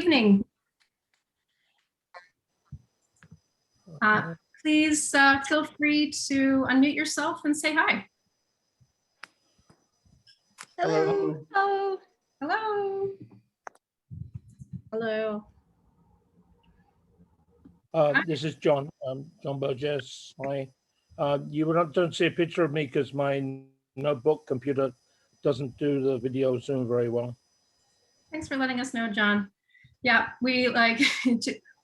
Evening. Please feel free to unmute yourself and say hi. Hello. Hello. Hello. Hello. This is John. John Burgess. Hi. Don't see a picture of me because my notebook computer doesn't do the video Zoom very well. Thanks for letting us know, John. Yeah, we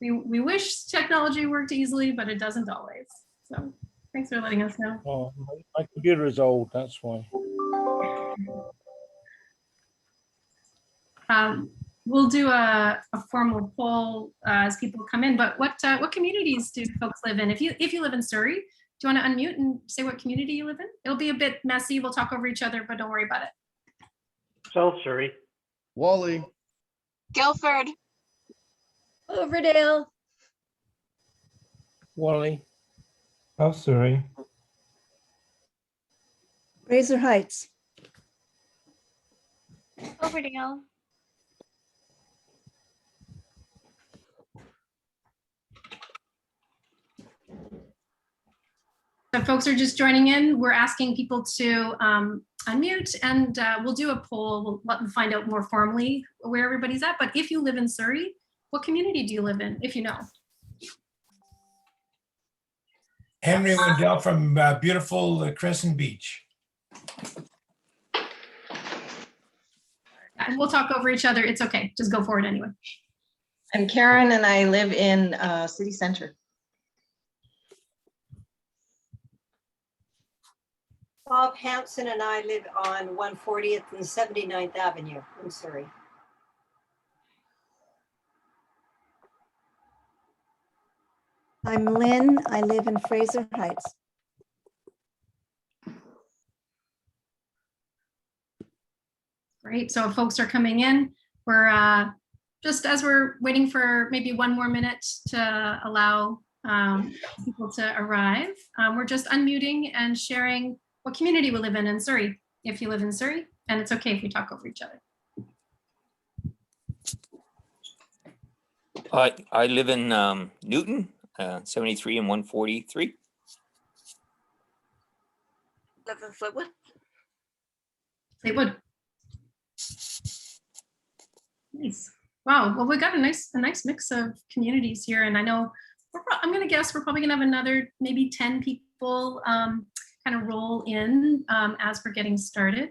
we wish technology worked easily, but it doesn't always. So thanks for letting us know. Oh, my computer is old. That's why. We'll do a formal poll as people come in. But what communities do folks live in? If you live in Surrey, do you want to unmute and say what community you live in? It'll be a bit messy. We'll talk over each other, but don't worry about it. South Surrey. Wally. Guilford. Overdale. Wally. South Surrey. Fraser Heights. Overdale. So folks are just joining in. We're asking people to unmute and we'll do a poll. We'll find out more formally where everybody's at. But if you live in Surrey, what community do you live in, if you know? Henry Wendell from beautiful Crescent Beach. And we'll talk over each other. It's okay. Just go for it anyway. I'm Karen and I live in City Center. Bob Hampson and I live on 140th and 79th Avenue in Surrey. I'm Lynn. I live in Fraser Heights. Great. So if folks are coming in, we're just as we're waiting for maybe one more minute to allow people to arrive, we're just unmuting and sharing what community we live in Surrey, if you live in Surrey, and it's okay if we talk over each other. I live in Newton, 73 and 143. Live in Fleetwood. Fleetwood. Nice. Wow. Well, we got a nice mix of communities here, and I know I'm going to guess we're probably going to have another maybe 10 people kind of roll in as we're getting started.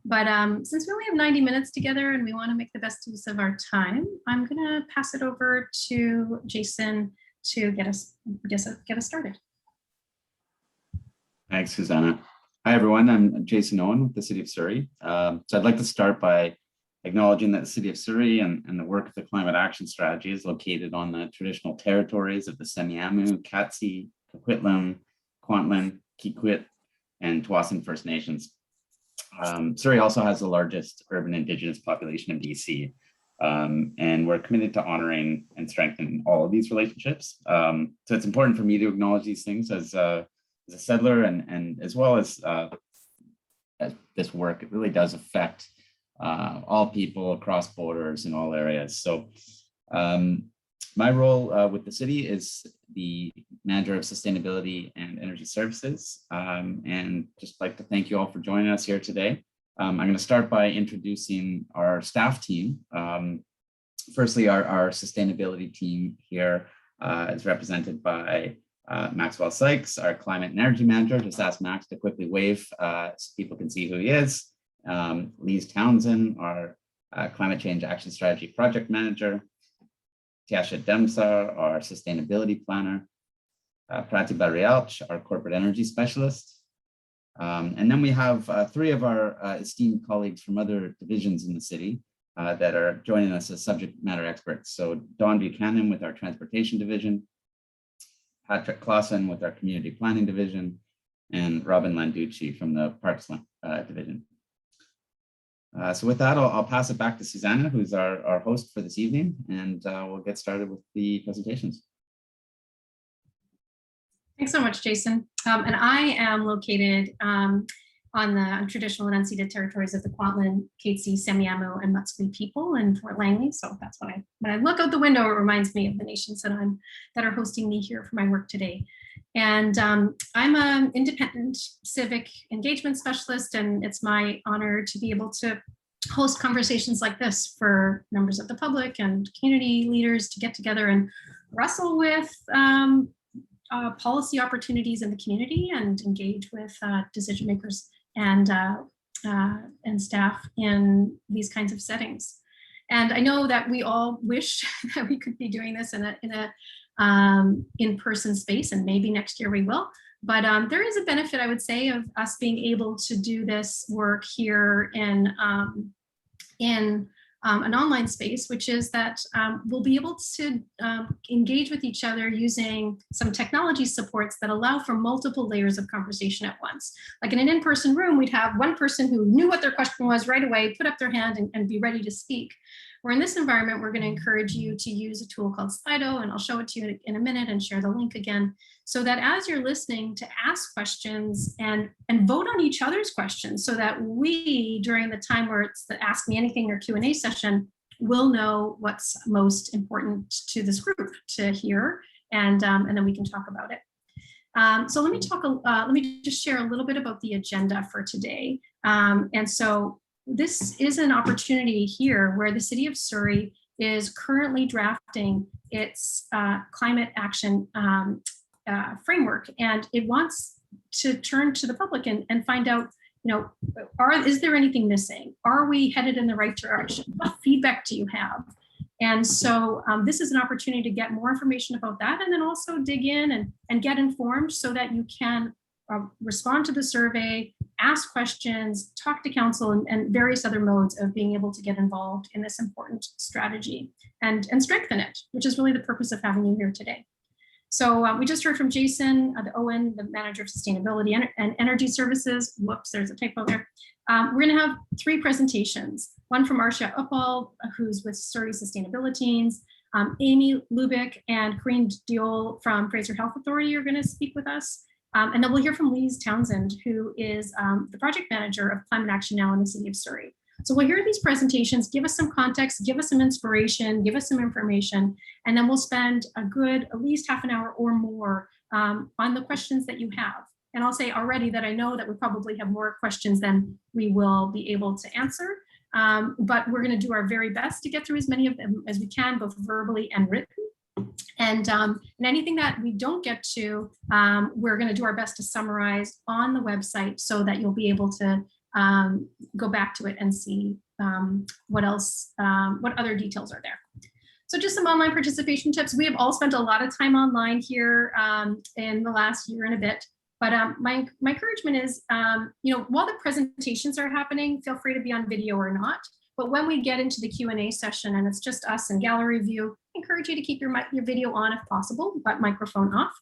But since we only have 90 minutes together and we want to make the best use of our time, I'm going to pass it over to Jason to get us started. Thanks, Susanna. Hi, everyone. I'm Jason Owen with the City of Surrey. So I'd like to start by acknowledging that the City of Surrey and the work of the Climate Action Strategy is located on the traditional territories of the Semiahmoo, Katzie, Coquitlam, Kwantlen, Kikwit, and Tsawwassen First Nations. Surrey also has the largest urban Indigenous population in BC, and we're committed to honoring and strengthening all of these relationships. So it's important for me to acknowledge these things as a settler, and as well as this work, it really does affect all people across borders in all areas. So my role with the city is the manager of sustainability and energy services, and just like to thank you all for joining us here today. I'm going to start by introducing our staff team. Firstly, our sustainability team here is represented by Maxwell Sykes, our climate and energy manager. Just ask Max to quickly wave so people can see who he is. Lise Townsend, our climate change action strategy project manager. Tiasha Demsar, our sustainability planner. Pratibha Rialch, our corporate energy specialist. And then we have three of our esteemed colleagues from other divisions in the city that are joining us as subject matter experts. So Dawn Buchanan with our transportation division, Patrick Clausen with our community planning division, and Robin Landucci from the parks division. So with that, I'll pass it back to Susanna, who's our host for this evening, and we'll get started with the presentations. Thanks so much, Jason. And I am located on the traditional and unceded territories of the Kwantlen, Katzie, Semiahmoo, and Musqueam people in Fort Langley. So that's when I look out the window, it reminds me of the nations that are hosting me here for my work today. And I'm an independent civic engagement specialist, and it's my honor to be able to host conversations like this for members of the public and community leaders to get together and wrestle with policy opportunities in the community and engage with decision makers and staff in these kinds of settings. And I know that we all wish that we could be doing this in a in-person space, and maybe next year we will. But there is a benefit, I would say, of us being able to do this work here in an online space, which is that we'll be able to engage with each other using some technology supports that allow for multiple layers of conversation at once. Like in an in-person room, we'd have one person who knew what their question was right away, put up their hand and be ready to speak. Where in this environment, we're going to encourage you to use a tool called Slido, and I'll show it to you in a minute and share the link again, so that as you're listening, to ask questions and vote on each other's questions, so that we, during the time where it's the Ask Me Anything or Q&A session, will know what's most important to this group to hear, and then we can talk about it. So let me just share a little bit about the agenda for today. And so this is an opportunity here where the City of Surrey is currently drafting its climate action framework, and it wants to turn to the public and find out, is there anything missing? Are we headed in the right direction? What feedback do you have? And so this is an opportunity to get more information about that, and then also dig in and get informed so that you can respond to the survey, ask questions, talk to council, and various other modes of being able to get involved in this important strategy and strengthen it, which is really the purpose of having you here today. So we just heard from Jason, the Owen, the Manager of Sustainability and Energy Services. Whoops, there's a typo there. We're going to have 3 presentations. One from Arsha Uppal, who's with Surrey Sustainability Teams. Amy Lubick and Corinne Diol from Fraser Health Authority are going to speak with us. And then we'll hear from Lise Townsend, who is the project manager of Climate Action Now in the City of Surrey. So we'll hear these presentations, give us some context, give us some inspiration, give us some information, and then we'll spend a good at least half an hour or more on the questions that you have. And I'll say already that I know that we probably have more questions than we will be able to answer, but we're going to do our very best to get through as many of them as we can, both verbally and written. And anything that we don't get to, we're going to do our best to summarize on the website so that you'll be able to go back to it and see what other details are there. So just some online participation tips. We have all spent a lot of time online here in the last year and a bit. But my encouragement is, while the presentations are happening, feel free to be on video or not. But when we get into the Q&A session and it's just us and gallery view, I encourage you to keep your video on if possible, but microphone off.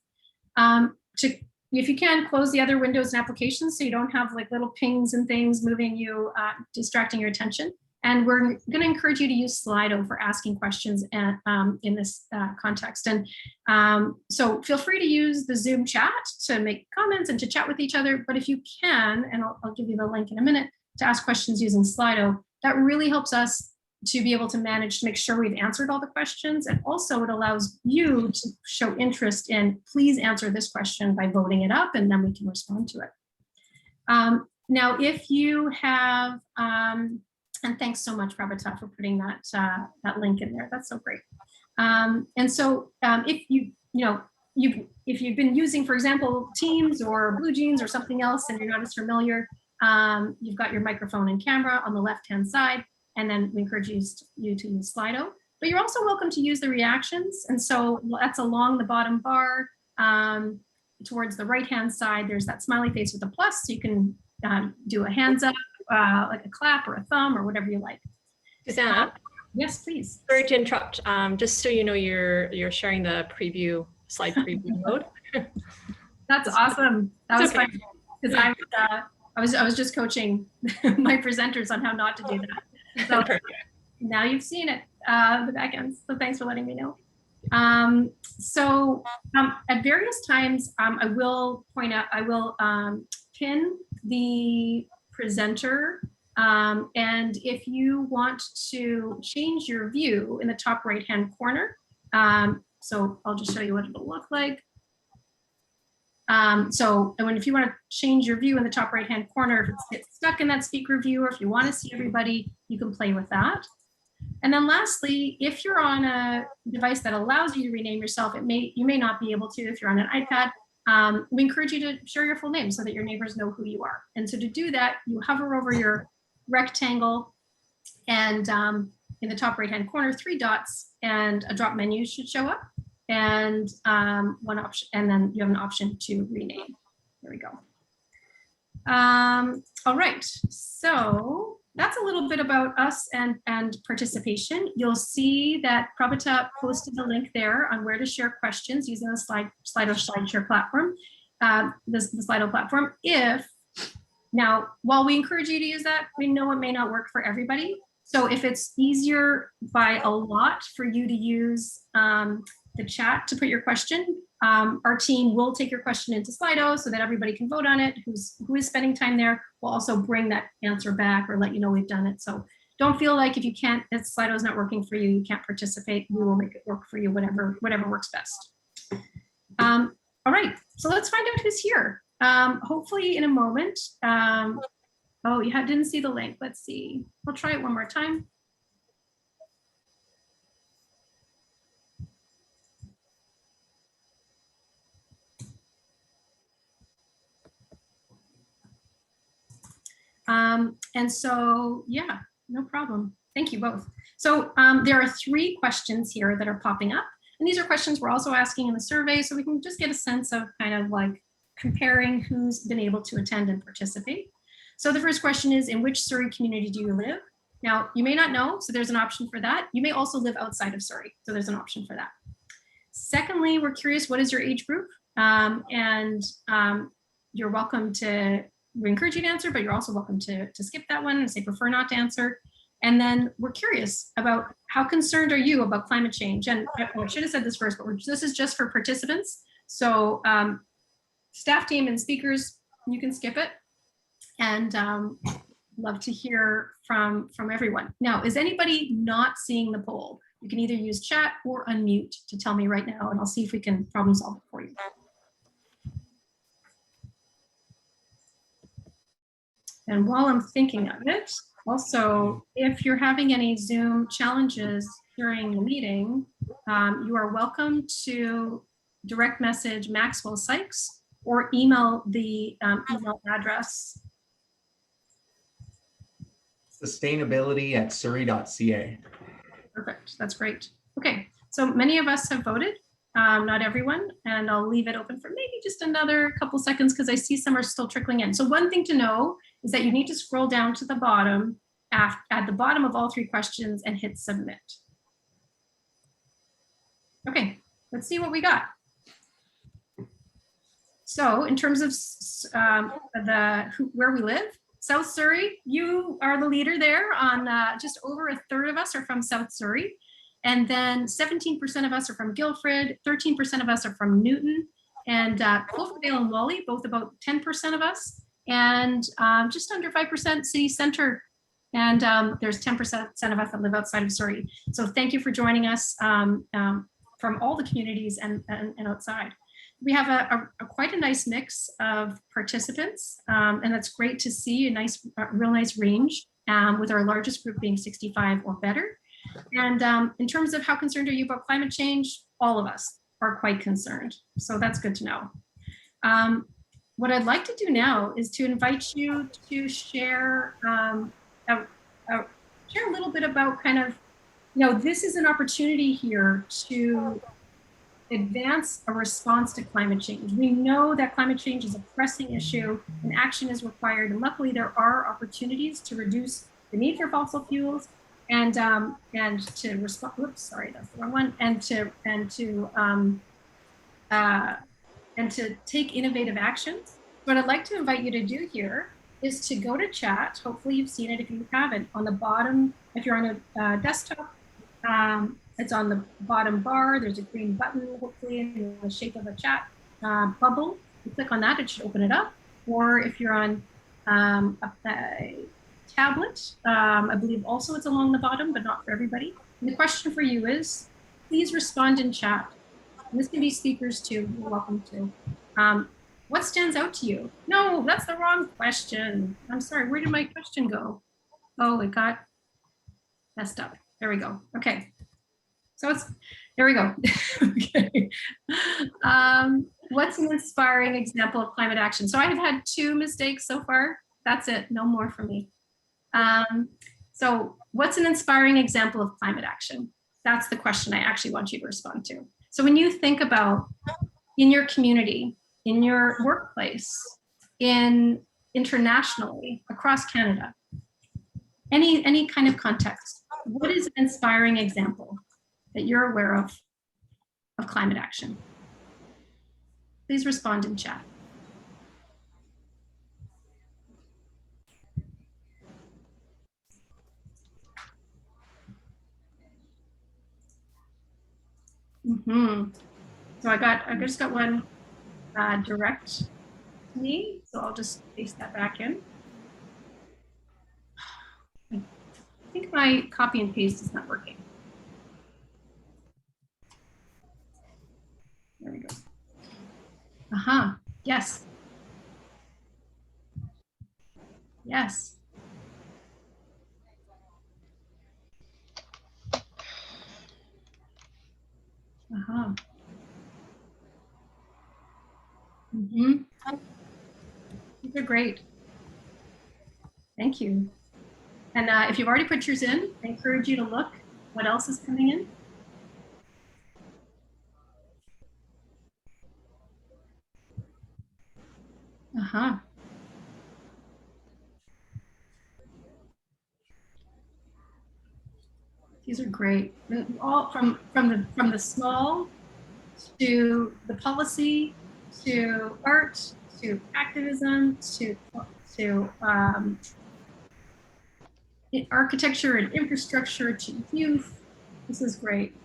If you can, close the other windows and applications so you don't have like little pings and things moving you, distracting your attention. And we're going to encourage you to use Slido for asking questions in this context. And so feel free to use the Zoom chat to make comments and to chat with each other. But if you can, and I'll give you the link in a minute, to ask questions using Slido, that really helps us to be able to manage to make sure we've answered all the questions. And also it allows you to show interest in, please answer this question by voting it up, and then we can respond to it. Now, if you have, and thanks so much, Prabhata, for putting that link in there. That's so great. And so if if you've been using, for example, Teams or BlueJeans or something else, and you're not as familiar, you've got your microphone and camera on the left-hand side, and then we encourage you to use Slido. But you're also welcome to use the reactions. And so that's along the bottom bar. Towards the right-hand side, there's that smiley face with a plus, so you can do a hands up, like a clap or a thumb or whatever you like. Susanna? Yes, please. Sorry to interrupt. Just so you know, you're sharing the slide preview mode. That's awesome. That was okay. fun because I was just coaching my presenters on how not to do that. So now you've seen it, the back end. So thanks for letting me know. At various times, I will point out, I will pin the presenter. And if you want to change your view in the top right-hand corner, so I'll just show you what it'll look like. If you want to change your view in the top right-hand corner, if it gets stuck in that speaker view, or if you want to see everybody, you can play with that. And then lastly, if you're on a device that allows you to rename yourself, you may not be able to if you're on an iPad. We encourage you to share your full name so that your neighbors know who you are. And so to do that, you hover over your rectangle, and in the top right-hand corner, 3 dots, and a drop menu should show up, and one option, and then you have an option to rename. There we go. All right, so that's a little bit about us and participation. You'll see that Prabhata posted the link there on where to share questions using the Slido SlideShare platform, the Slido platform. Now, while we encourage you to use that, we know it may not work for everybody. So if it's easier by a lot for you to use the chat to put your question, our team will take your question into Slido so that everybody can vote on it. Who is spending time there, we'll also bring that answer back or let you know we've done it. So don't feel like if Slido is not working for you, you can't participate. We will make it work for you, whatever works best. All right, so let's find out who's here. Hopefully in a moment. Oh, you didn't see the link. Let's see. I'll try it one more time. And so, yeah, no problem. Thank you both. So there are 3 questions here that are popping up. And these are questions we're also asking in the survey, so we can just get a sense of kind of like comparing who's been able to attend and participate. So the first question is, in which Surrey community do you live? Now, you may not know, so there's an option for that. You may also live outside of Surrey, so there's an option for that. Secondly, we're curious, what is your age group? You're welcome to, we encourage you to answer, but you're also welcome to skip that one and say prefer not to answer. And then we're curious about how concerned are you about climate change? And I should have said this first, but this is just for participants. So staff team and speakers, you can skip it. And love to hear from everyone. Now, is anybody not seeing the poll? You can either use chat or unmute to tell me right now, and I'll see if we can problem solve it for you. And while I'm thinking of it, also, if you're having any Zoom challenges during the meeting, you are welcome to direct message Maxwell Sykes or email the email address. Sustainability@surrey.ca. Perfect, that's great. Okay, so many of us have voted, not everyone, and I'll leave it open for maybe just another couple seconds because I see some are still trickling in. So one thing to know is that you need to scroll down to the bottom at the bottom of all 3 questions and hit submit. Okay, let's see what we got. So in terms of where we live, South Surrey, you are the leader there on just over a third of us are from South Surrey. And then 17% of us are from Guildford, 13% of us are from Newton, and Cloverdale and Whalley, both about 10% of us, and just under 5% city center. And there's 10% of us that live outside of Surrey. So thank you for joining us from all the communities and outside. We have a quite a nice mix of participants, and that's great to see a real nice range with our largest group being 65 or better. And in terms of how concerned are you about climate change, all of us are quite concerned. So that's good to know. What I'd like to do now is to invite you to share share a little bit about kind of, this is an opportunity here to advance a response to climate change. We know that climate change is a pressing issue and action is required. And luckily there are opportunities to reduce the need for fossil fuels and to respond, whoops, sorry, that's the wrong one, and to take innovative actions. What I'd like to invite you to do here is to go to chat. Hopefully you've seen it if you haven't. On the bottom, if you're on a desktop, it's on the bottom bar. There's a green button, hopefully in the shape of a chat bubble. You click on that, it should open it up. Or if you're on a tablet. I believe also it's along the bottom, but not for everybody. And the question for you is, please respond in chat. And this can be speakers too. You're welcome to. What stands out to you? No, that's the wrong question. I'm sorry. Where did my question go? Oh, it got messed up. There we go. Okay. So there we go. Okay. What's an inspiring example of climate action? So I have had 2 mistakes so far. That's it. No more for me. So what's an inspiring example of climate action? That's the question I actually want you to respond to. So when you think about in your community, in your workplace, internationally, across Canada, any kind of context, what is an inspiring example that you're aware of climate action? Please respond in chat. So I just got one direct to me, so I'll just paste that back in. I think my copy and paste is not working. There we go. Yes. Yes. These are great. Thank you. And if you've already put yours in, I encourage you to look what else is coming in. These are great. All from the small to the policy, to art, to activism, to architecture and infrastructure, to youth. This is great.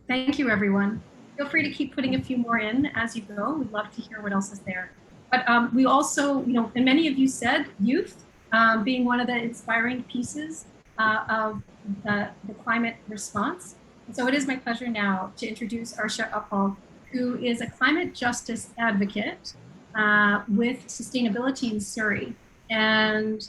Thank you, everyone. Feel free to keep putting a few more in as you go. We'd love to hear what else is there. But we also, and many of you said youth being one of the inspiring pieces of the climate response. And so it is my pleasure now to introduce Arsha Uppal, who is a climate justice advocate with sustainability in Surrey. And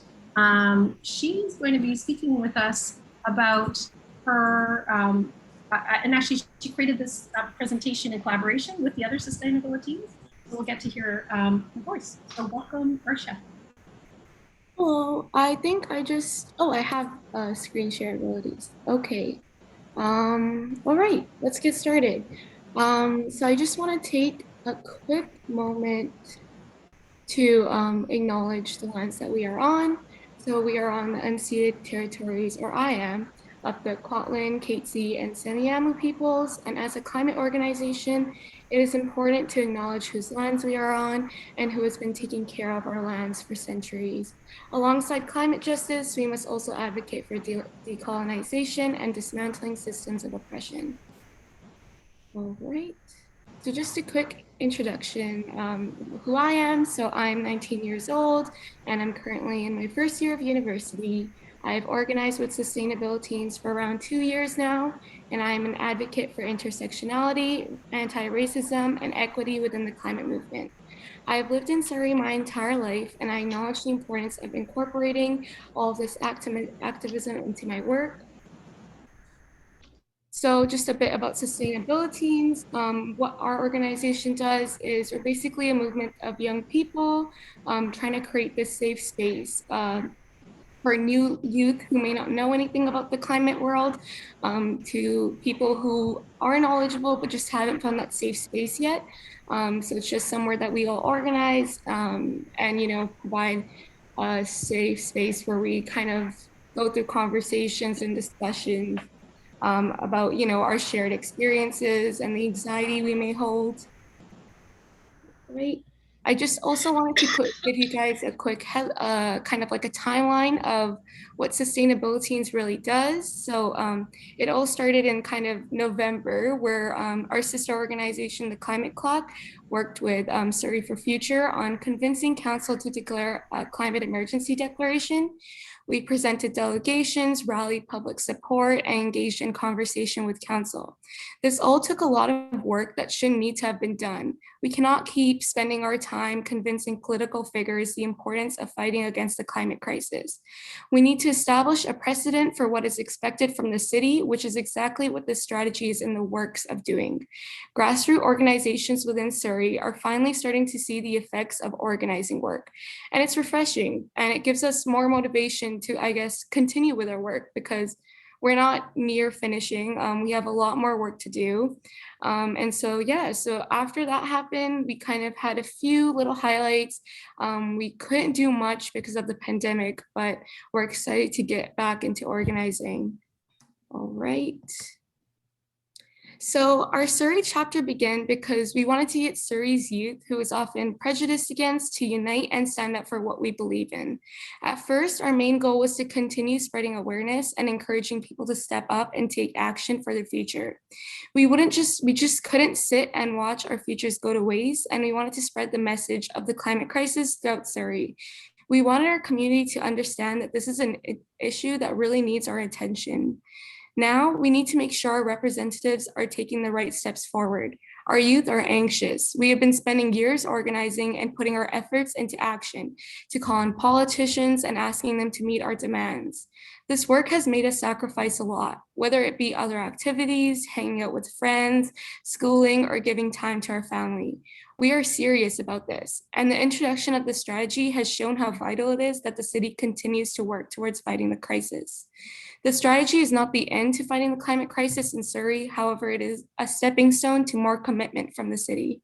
she's going to be speaking with us about her, and actually she created this presentation in collaboration with the other sustainability. So we'll get to hear her voice. So welcome, Arsha. Hello, I think I have screen share abilities. Okay. All right, let's get started. So I just want to take a quick moment to acknowledge the lands that we are on. So we are on the unceded territories, or I am, of the Kwantlen, Katzie, and Saniyamu peoples. And as a climate organization, it is important to acknowledge whose lands we are on and who has been taking care of our lands for centuries. Alongside climate justice, we must also advocate for decolonization and dismantling systems of oppression. All right, so just a quick introduction, who I am. So I'm 19 years old and I'm currently in my first year of university. I've organized with sustainability teams for around 2 years now, and I'm an advocate for intersectionality, anti-racism, and equity within the climate movement. I've lived in Surrey my entire life, and I acknowledge the importance of incorporating all of this activism into my work. So just a bit about sustainability teams. What our organization does is we're basically a movement of young people trying to create this safe space for new youth who may not know anything about the climate world, to people who are knowledgeable but just haven't found that safe space yet. So it's just somewhere that we all organize and provide a safe space where we kind of go through conversations and discussions about our shared experiences and the anxiety we may hold. Right. I just also wanted to give you guys a quick kind of like a timeline of what Sustainabiliteens really does. So it all started in kind of November, where our sister organization, the Climate Clock, worked with Surrey for Future on convincing council to declare a climate emergency declaration. We presented delegations, rallied public support, and engaged in conversation with council. This all took a lot of work that shouldn't need to have been done. We cannot keep spending our time convincing political figures the importance of fighting against the climate crisis. We need to establish a precedent for what is expected from the city, which is exactly what this strategy is in the works of doing. Grassroots organizations within Surrey are finally starting to see the effects of organizing work. And it's refreshing, and it gives us more motivation to, I guess, continue with our work, because we're not near finishing. We have a lot more work to do. And so, yeah, so after that happened, we kind of had a few little highlights. We couldn't do much because of the pandemic, but we're excited to get back into organizing. All right. So our Surrey chapter began because we wanted to get Surrey's youth, who is often prejudiced against, to unite and stand up for what we believe in. At first, our main goal was to continue spreading awareness and encouraging people to step up and take action for their future. We just couldn't sit and watch our futures go to waste, and we wanted to spread the message of the climate crisis throughout Surrey. We wanted our community to understand that this is an issue that really needs our attention. Now we need to make sure our representatives are taking the right steps forward. Our youth are anxious. We have been spending years organizing and putting our efforts into action to call on politicians and asking them to meet our demands. This work has made us sacrifice a lot, whether it be other activities, hanging out with friends, schooling, or giving time to our family. We are serious about this, and the introduction of the strategy has shown how vital it is that the city continues to work towards fighting the crisis. The strategy is not the end to fighting the climate crisis in Surrey. However, it is a stepping stone to more commitment from the city.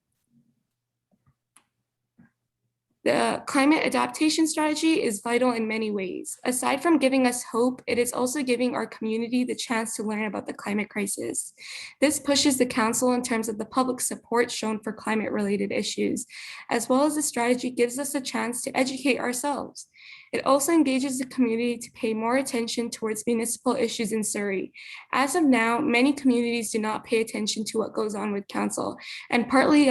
The climate adaptation strategy is vital in many ways. Aside from giving us hope, it is also giving our community the chance to learn about the climate crisis. This pushes the council in terms of the public support shown for climate-related issues, as well as the strategy gives us a chance to educate ourselves. It also engages the community to pay more attention towards municipal issues in Surrey. As of now, many communities do not pay attention to what goes on with council, and partly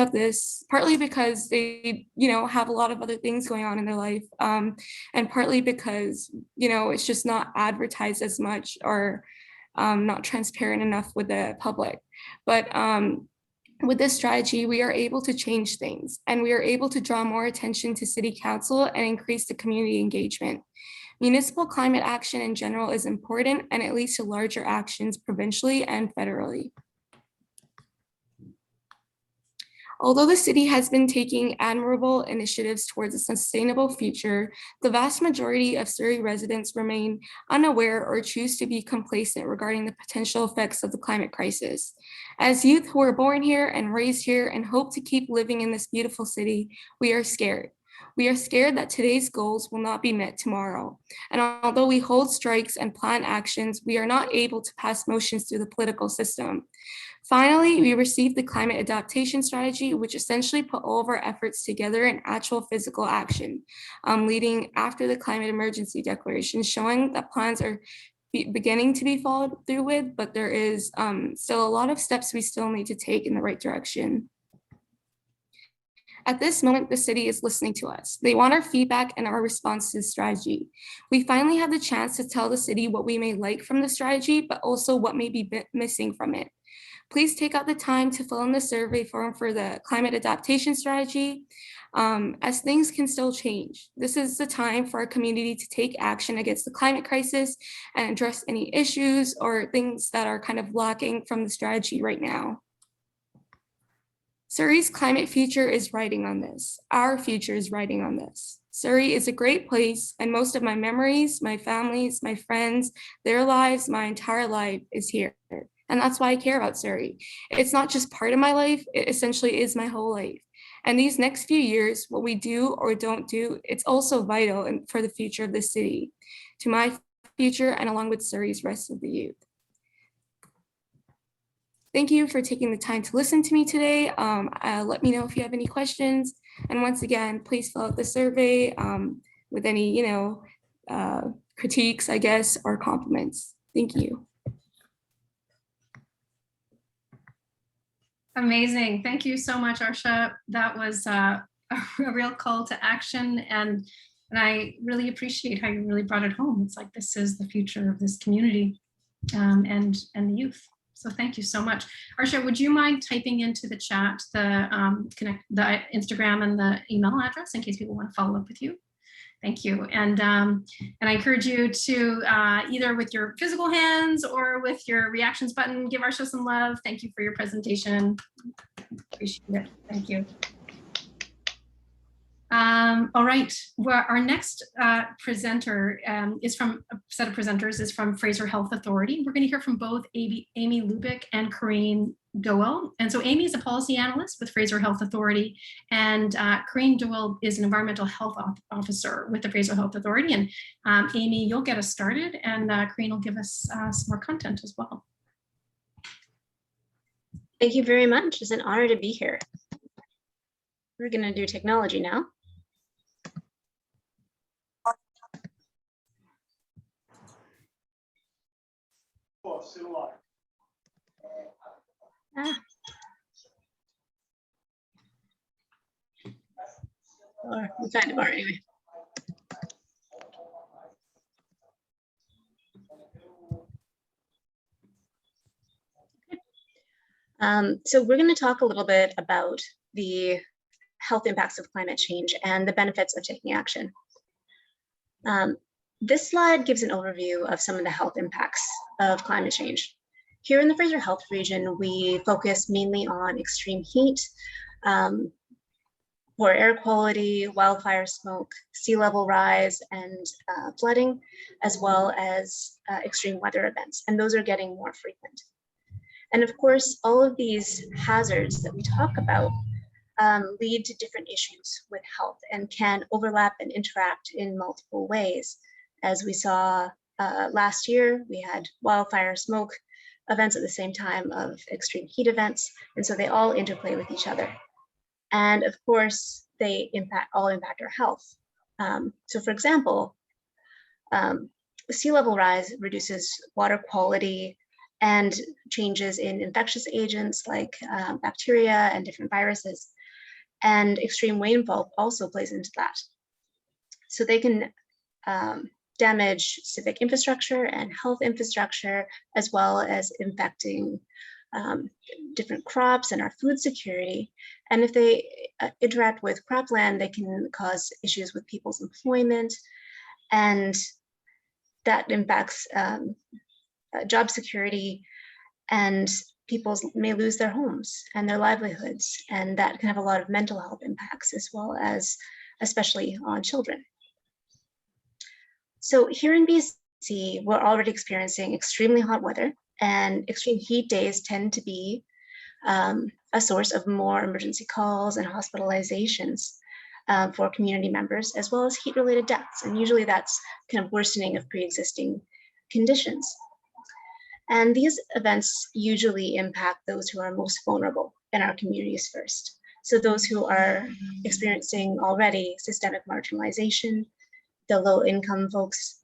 because they, have a lot of other things going on in their life, and partly because, it's just not advertised as much, or not transparent enough with the public. But with this strategy, we are able to change things, and we are able to draw more attention to city council and increase the community engagement. Municipal climate action in general is important, and it leads to larger actions provincially and federally. Although the city has been taking admirable initiatives towards a sustainable future, the vast majority of Surrey residents remain unaware or choose to be complacent regarding the potential effects of the climate crisis. As youth who were born here and raised here and hope to keep living in this beautiful city, we are scared. We are scared that today's goals will not be met tomorrow. And although we hold strikes and plan actions, we are not able to pass motions through the political system. Finally, we received the climate adaptation strategy, which essentially put all of our efforts together in actual physical action, leading after the climate emergency declaration, showing that plans are beginning to be followed through with, but there is still a lot of steps we still need to take in the right direction. At this moment, the city is listening to us. They want our feedback and our response to the strategy. We finally have the chance to tell the city what we may like from the strategy, but also what may be missing from it. Please take out the time to fill in the survey form for the climate adaptation strategy, as things can still change. This is the time for our community to take action against the climate crisis and address any issues or things that are kind of lacking from the strategy right now. Surrey's climate future is riding on this. Our future is riding on this. Surrey is a great place, and most of my memories, my families, my friends, their lives, my entire life is here. And that's why I care about Surrey. It's not just part of my life, it essentially is my whole life. And these next few years, what we do or don't do, it's also vital for the future of the city, to my future and along with Surrey's rest of the youth. thank you for taking the time to listen to me today. Let me know if you have any questions. And once again, please fill out the survey with any, critiques, I guess, or compliments. Thank you. Amazing. Thank you so much, Arsha. That was a real call to action. And I really appreciate how you really brought it home. It's like, this is the future of this community and the youth. So thank you so much. Arsha, would you mind typing into the chat the Instagram and the email address in case people want to follow up with you? Thank you. And I encourage you to either with your physical hands or with your reactions button, give Arsha some love. Thank you for your presentation. Appreciate it. Thank you. All right, well, our next presenter is from a set of presenters is from Fraser Health Authority. We're going to hear from both Amy Lubick and Corinne Dowell. And so Amy is a policy analyst with Fraser Health Authority, and Corinne Dowell is an environmental health officer with the Fraser Health Authority. And Amy, you'll get us started, and Corinne will give us some more content as well. Thank you very much. It's an honor to be here. We're going to do technology now. We'll find a bar anyway. So we're going to talk a little bit about the health impacts of climate change and the benefits of taking action. This slide gives an overview of some of the health impacts of climate change. Here in the Fraser Health region, we focus mainly on extreme heat, poor air quality, wildfire smoke, sea level rise, and flooding, as well as extreme weather events. And those are getting more frequent. And of course, all of these hazards that we talk about lead to different issues with health and can overlap and interact in multiple ways. As we saw last year, we had wildfire smoke events at the same time of extreme heat events. And so they all interplay with each other. And of course, they all impact our health. So for example, sea level rise reduces water quality and changes in infectious agents like bacteria and different viruses. And extreme rainfall also plays into that. So they can damage civic infrastructure and health infrastructure, as well as infecting different crops and our food security. And if they interact with cropland, they can cause issues with people's employment, and that impacts job security, and people may lose their homes and their livelihoods, and that can have a lot of mental health impacts, as well as especially on children. So here in BC, we're already experiencing extremely hot weather, and extreme heat days tend to be a source of more emergency calls and hospitalizations for community members, as well as heat-related deaths. And usually that's kind of worsening of pre-existing conditions. And these events usually impact those who are most vulnerable in our communities first. So those who are experiencing already systemic marginalization, the low-income folks,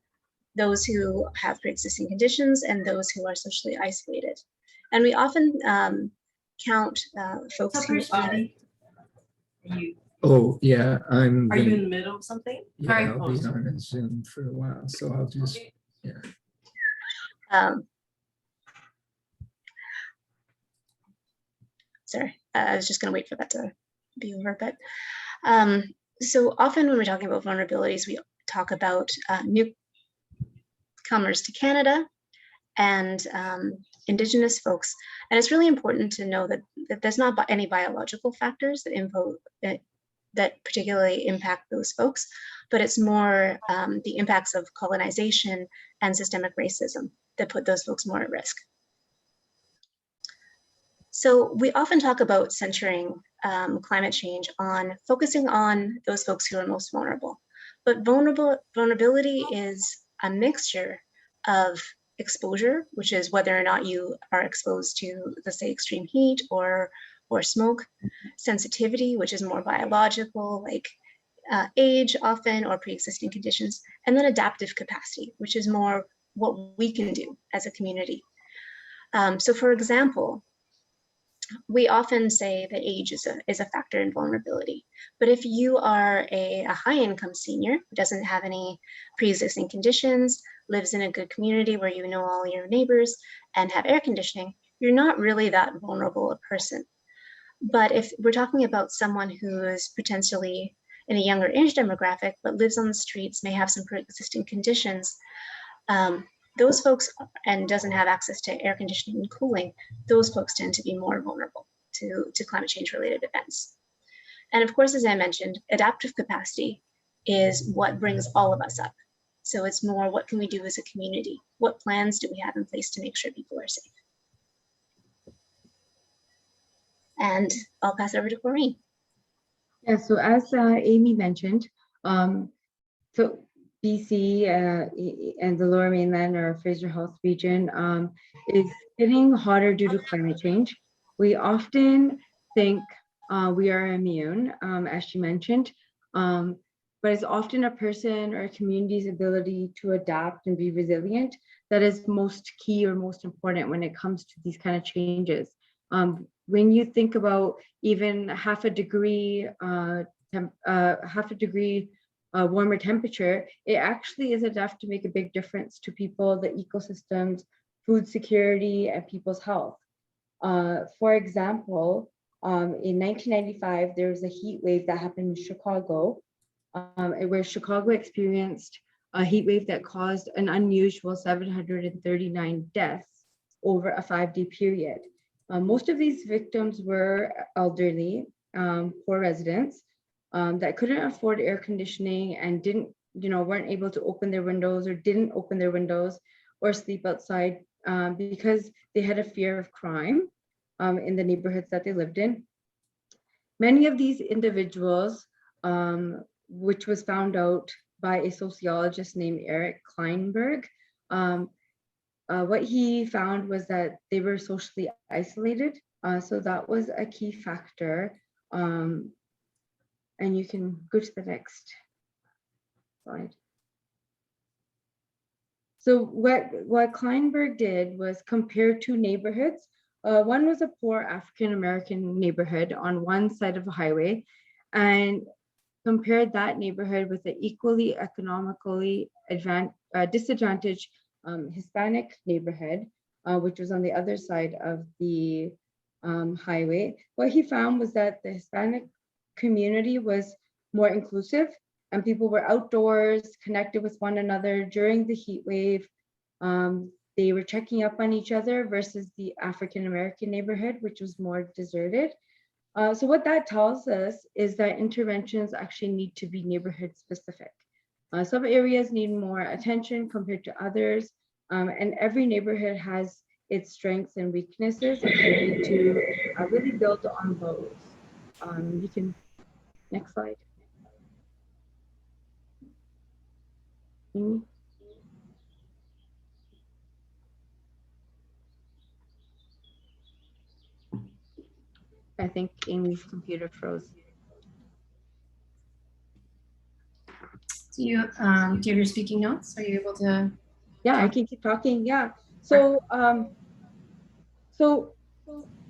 those who have pre-existing conditions, and those who are socially isolated. And we often count folks who are... Oh, yeah, Are you in the middle of something? Yeah, I'll be on a Zoom for a while, so I'll just, yeah. Sorry, I was just going to wait for that to be over. But so often when we're talking about vulnerabilities, we talk about newcomers to Canada and Indigenous folks. And it's really important to know that there's not any biological factors that particularly impact those folks, but it's more the impacts of colonization and systemic racism that put those folks more at risk. So we often talk about centering climate change on focusing on those folks who are most vulnerable. But vulnerability is a mixture of exposure, which is whether or not you are exposed to, let's say, extreme heat or smoke. Sensitivity, which is more biological, like age often or pre-existing conditions. And then adaptive capacity, which is more what we can do as a community. So for example, we often say that age is a factor in vulnerability. But if you are a high-income senior who doesn't have any pre-existing conditions, lives in a good community where you know all your neighbors and have air conditioning, you're not really that vulnerable a person. But if we're talking about someone who is potentially in a younger age demographic, but lives on the streets, may have some pre-existing conditions, those folks, and doesn't have access to air conditioning and cooling, those folks tend to be more vulnerable to climate change related events. And of course, as I mentioned, adaptive capacity is what brings all of us up. So it's more, what can we do as a community? What plans do we have in place to make sure people are safe? And I'll pass it over to Corrine. Yeah, so as Amy mentioned, so BC and the Lower Mainland or Fraser Health region is getting hotter due to climate change. We often think we are immune, as she mentioned, but it's often a person or a community's ability to adapt and be resilient that is most key or most important when it comes to these kind of changes. When you think about even half a degree warmer temperature, it actually is enough to make a big difference to people, the ecosystems, food security, and people's health. For example, in 1995, there was a heat wave that happened in Chicago, where Chicago experienced a heat wave that caused an unusual 739 deaths over a 5-day period. Most of these victims were elderly, poor residents that couldn't afford air conditioning and weren't able to open their windows or didn't open their windows or sleep outside because they had a fear of crime in the neighborhoods that they lived in. Many of these individuals, which was found out by a sociologist named Eric Kleinberg, what he found was that they were socially isolated. So that was a key factor. And you can go to the next slide. So what Kleinberg did was compare two neighborhoods. One was a poor African-American neighborhood on one side of a highway, and compared that neighborhood with the equally economically disadvantaged Hispanic neighborhood, which was on the other side of the highway. What he found was that the Hispanic community was more inclusive and people were outdoors, connected with one another during the heat wave. They were checking up on each other versus the African-American neighborhood, which was more deserted. So what that tells us is that interventions actually need to be neighborhood specific. Some areas need more attention compared to others, and every neighborhood has its strengths and weaknesses, and we need to really build on those. You can, next slide. Amy? I think Amy's computer froze. Do you have your speaking notes? Are you able to? Yeah, I can keep talking. Yeah. So, so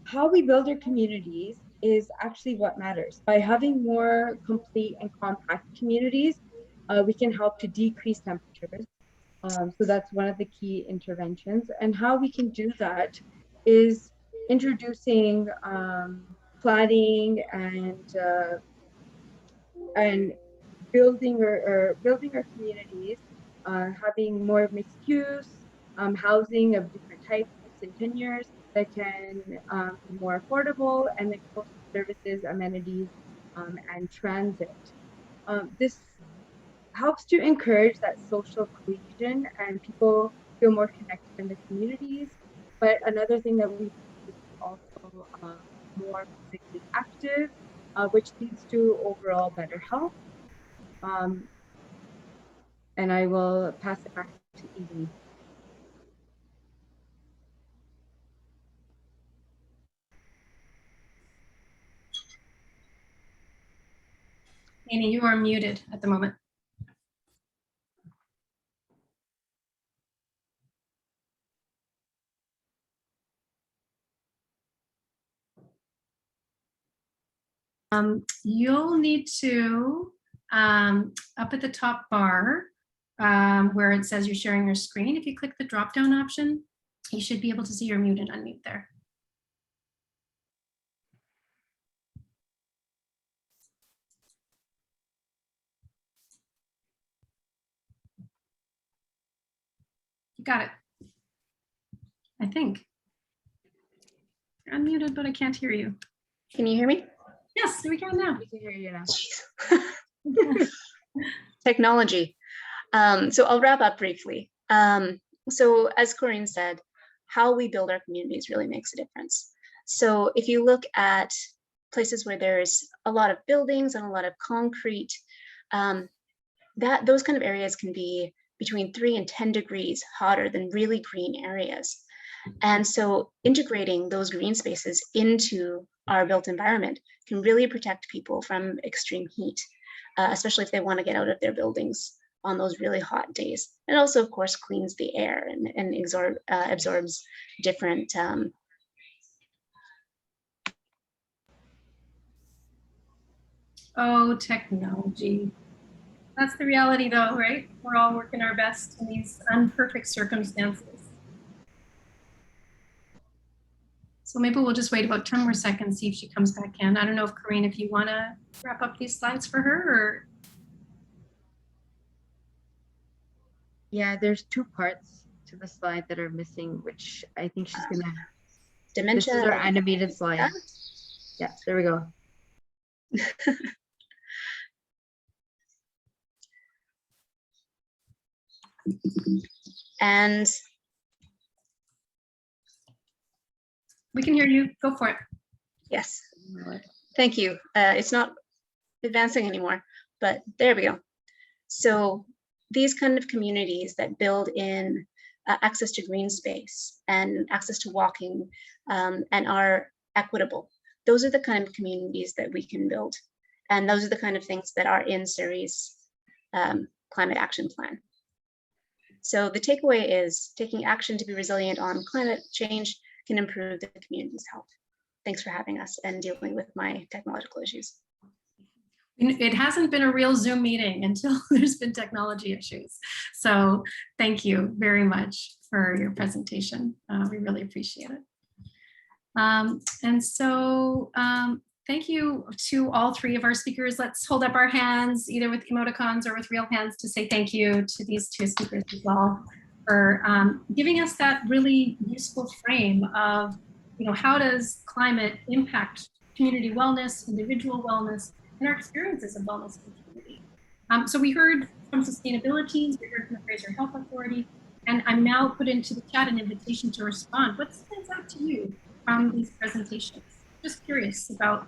how we build our communities is actually what matters. By having more complete and compact communities, we can help to decrease temperatures. So that's one of the key interventions. And how we can do that is introducing planning and building our communities, having more mixed use, housing of different types and tenures that can be more affordable, and then close to services, amenities, and transit. This helps to encourage that social cohesion and people feel more connected in the communities. But another thing that we do is also more physically active, which leads to overall better health. And I will pass it back to Amy. Annie, you are muted at the moment. You'll need to, up at the top bar, where it says you're sharing your screen, if you click the drop-down option, you should be able to see your mute and unmute there. You got it. I think. You're unmuted, but I can't hear you. Can you hear me? Yes, we can now. We can hear you now. Technology. So I'll wrap up briefly. So as Corinne said, how we build our communities really makes a difference. So if you look at places where there's a lot of buildings and a lot of concrete, those kind of areas can be between 3 and 10 degrees hotter than really green areas. And so integrating those green spaces into our built environment can really protect people from extreme heat, especially if they want to get out of their buildings on those really hot days. It also, of course, cleans the air and absorbs different Oh, technology. That's the reality though, right? We're all working our best in these imperfect circumstances. So maybe we'll just wait about 10 more seconds, see if she comes back in. I don't know if Corinne, if you want to wrap up these slides for her or. Yeah, there's 2 parts to the slide that are missing, which I think she's gonna. dementia. This is our animated slide. Yeah, there we go. And we can hear you. Go for it. Yes. Thank you. It's not advancing anymore, but there we go. So these kind of communities that build in access to green space and access to walking and are equitable, those are the kind of communities that we can build. And those are the kind of things that are in Surrey's climate action plan. So the takeaway is taking action to be resilient on climate change can improve the community's health. Thanks for having us and dealing with my technological issues. It hasn't been a real Zoom meeting until there's been technology issues. So thank you very much for your presentation. We really appreciate it. And so thank you to all 3 of our speakers. Let's hold up our hands either with emoticons or with real hands to say thank you to these 2 speakers as well for giving us that really useful frame of, how does climate impact community wellness, individual wellness, and our experiences of wellness in the community. So we heard from Sustainability, we heard from the Fraser Health Authority, and I'm now put into the chat an invitation to respond. What stands out to you from these presentations? Just curious about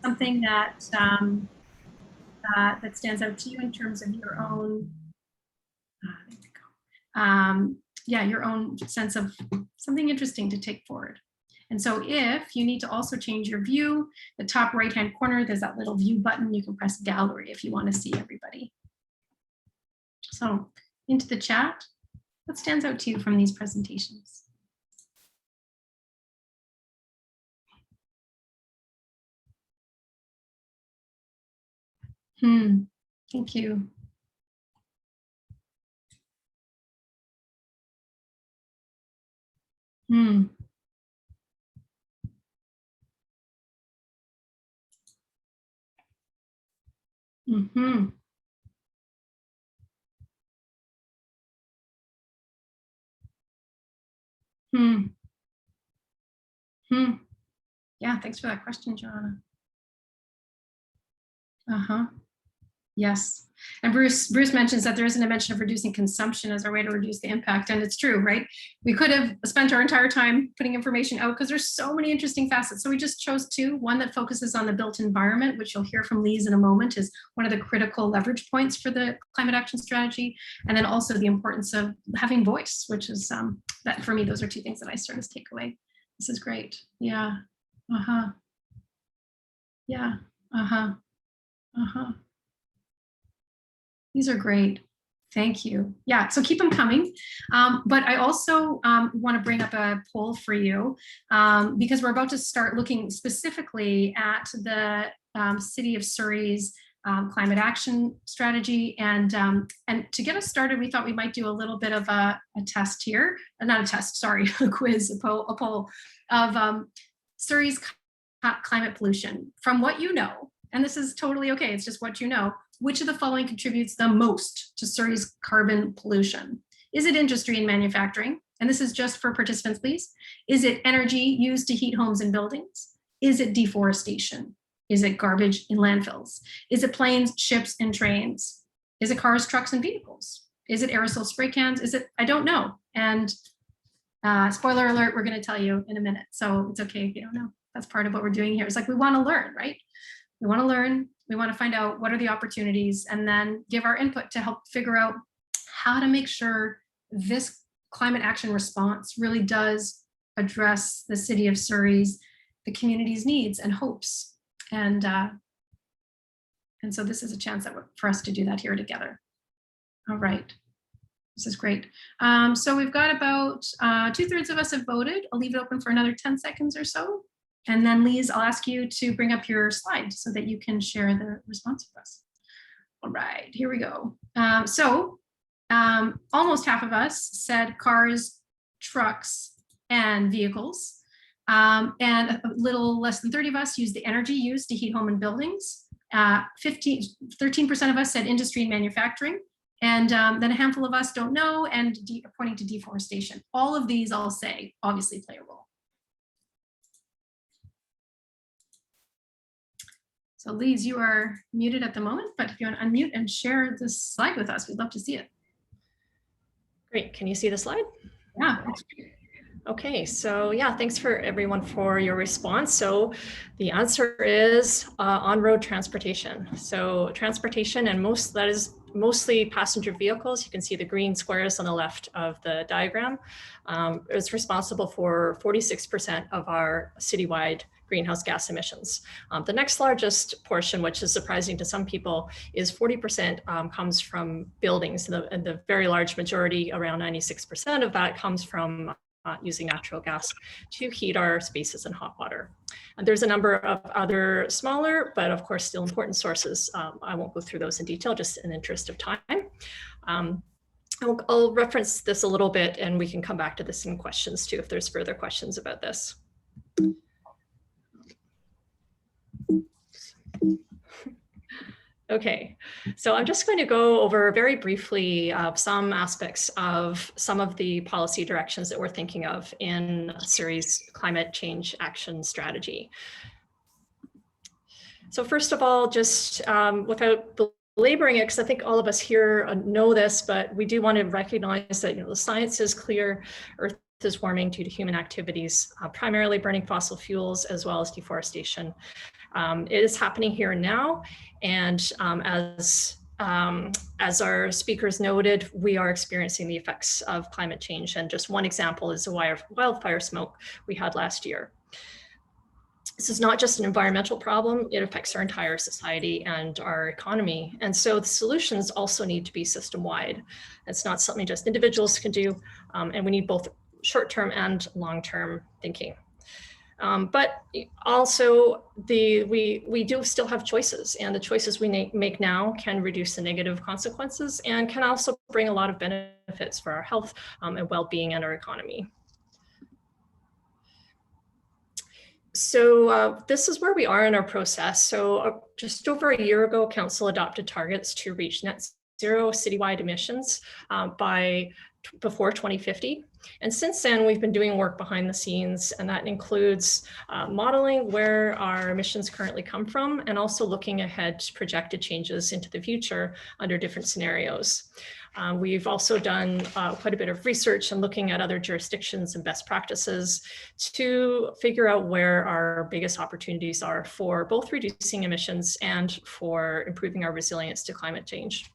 something that that stands out to you in terms of your own, there we go. Yeah, your own sense of something interesting to take forward. And so if you need to also change your view, the top right-hand corner, there's that little view button. You can press gallery if you want to see everybody. So into the chat, what stands out to you from these presentations? Thank you. Mm-hmm. Yeah, thanks for that question, Joanna. Yes. And Bruce mentions that there isn't a mention of reducing consumption as our way to reduce the impact. And it's true, right? We could have spent our entire time putting information out because there's so many interesting facets. So we just chose 2. One that focuses on the built environment, which you'll hear from Lise in a moment, is one of the critical leverage points for the climate action strategy. And then also the importance of having voice, which is that for me, those are 2 things that I sort of take away. This is great. Yeah. Yeah. These are great. Thank you. Yeah, so keep them coming. But I also want to bring up a poll for you because we're about to start looking specifically at the City of Surrey's climate action strategy. And to get us started, we thought we might do a little bit of a test here. Not a test, sorry, a quiz, a poll of Surrey's climate pollution. From what you know, and this is totally okay, it's just what you know, which of the following contributes the most to Surrey's carbon pollution? Is it industry and manufacturing? And this is just for participants, please. Is it energy used to heat homes and buildings? Is it deforestation? Is it garbage in landfills? Is it planes, ships, and trains? Is it cars, trucks, and vehicles? Is it aerosol spray cans? Is it, I don't know. And spoiler alert, we're gonna tell you in a minute. So it's okay if you don't know. That's part of what we're doing here. It's like we wanna learn, right? We wanna learn, we wanna find out what are the opportunities and then give our input to help figure out how to make sure this climate action response really does address the City of Surrey's, the community's needs and hopes. And so this is a chance for us to do that here together. All right, this is great. So we've got about 2/3 of us have voted. I'll leave it open for another 10 seconds or so. And then Lise, I'll ask you to bring up your slide so that you can share the response with us. All right, here we go. Almost half of us said cars, trucks, and vehicles. And a little less than 30 of us used the energy used to heat home and buildings. 13% of us said industry and manufacturing. And then a handful of us don't know and pointing to deforestation. All of these, I'll say, obviously play a role. So Lise, you are muted at the moment, but if you want to unmute and share this slide with us, we'd love to see it. Great. Can you see the slide? Yeah. Okay, so yeah, thanks for everyone for your response. So the answer is on-road transportation. So transportation and that is mostly passenger vehicles. You can see the green squares on the left of the diagram. It's responsible for 46% of our citywide greenhouse gas emissions. The next largest portion, which is surprising to some people, is 40% comes from buildings. And the very large majority, around 96% of that, comes from using natural gas to heat our spaces and hot water. And there's a number of other smaller, but of course still important sources. I won't go through those in detail, just in the interest of time. I'll reference this a little bit and we can come back to this in questions too, if there's further questions about this. Okay, so I'm just going to go over very briefly some aspects of some of the policy directions that we're thinking of in Surrey's climate change action strategy. So first of all, just without belaboring it, because I think all of us here know this, but we do want to recognize that the science is clear. Earth is warming due to human activities, primarily burning fossil fuels as well as deforestation. It is happening here and now, and as our speakers noted, we are experiencing the effects of climate change. And just one example is the wildfire smoke we had last year. This is not just an environmental problem, it affects our entire society and our economy. And so the solutions also need to be system-wide. It's not something just individuals can do, and we need both short-term and long-term thinking. But also we do still have choices, and the choices we make now can reduce the negative consequences and can also bring a lot of benefits for our health and well-being and our economy. So this is where we are in our process. So just over a year ago, Council adopted targets to reach net zero citywide emissions before 2050. And since then, we've been doing work behind the scenes, and that includes modeling where our emissions currently come from, and also looking ahead to projected changes into the future under different scenarios. We've also done quite a bit of research and looking at other jurisdictions and best practices to figure out where our biggest opportunities are for both reducing emissions and for improving our resilience to climate change.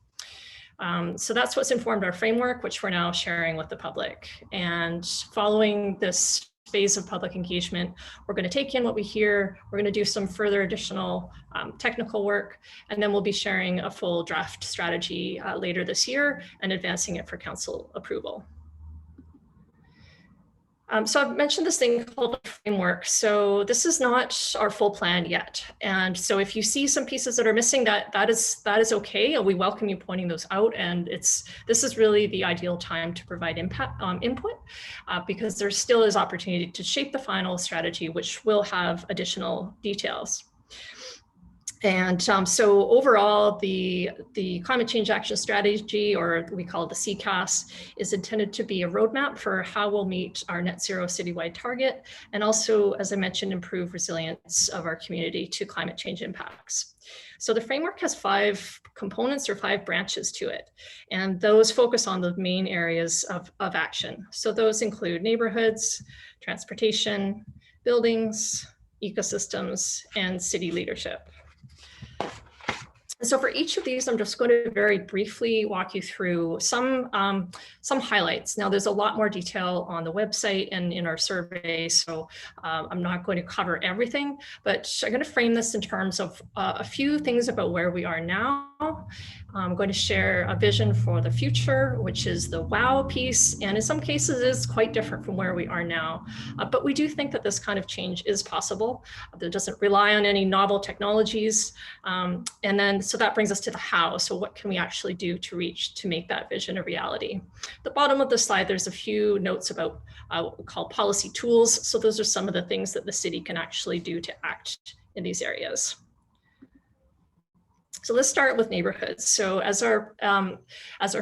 So that's what's informed our framework, which we're now sharing with the public. And following this phase of public engagement, we're going to take in what we hear, we're going to do some further additional technical work, and then we'll be sharing a full draft strategy later this year and advancing it for council approval. So I've mentioned this thing called a framework. So this is not our full plan yet. And so if you see some pieces that are missing, that is okay. And we welcome you pointing those out. And this is really the ideal time to provide input because there still is opportunity to shape the final strategy, which will have additional details. And so overall, the climate change action strategy, or we call it the CCAS, is intended to be a roadmap for how we'll meet our net zero citywide target, and also, as I mentioned, improve resilience of our community to climate change impacts. So the framework has 5 components or 5 branches to it, and those focus on the main areas of action. So those include neighborhoods, transportation, buildings, ecosystems, and city leadership. So for each of these, I'm just going to very briefly walk you through some highlights. Now, there's a lot more detail on the website and in our survey, so I'm not going to cover everything, but I'm going to frame this in terms of a few things about where we are now. I'm going to share a vision for the future, which is the WOW piece, and in some cases is quite different from where we are now. But we do think that this kind of change is possible. That doesn't rely on any novel technologies. And then, so that brings us to the how. So what can we actually do to make that vision a reality? At the bottom of the slide, there's a few notes about what we call policy tools. So those are some of the things that the city can actually do to act in these areas. So let's start with neighborhoods. So as our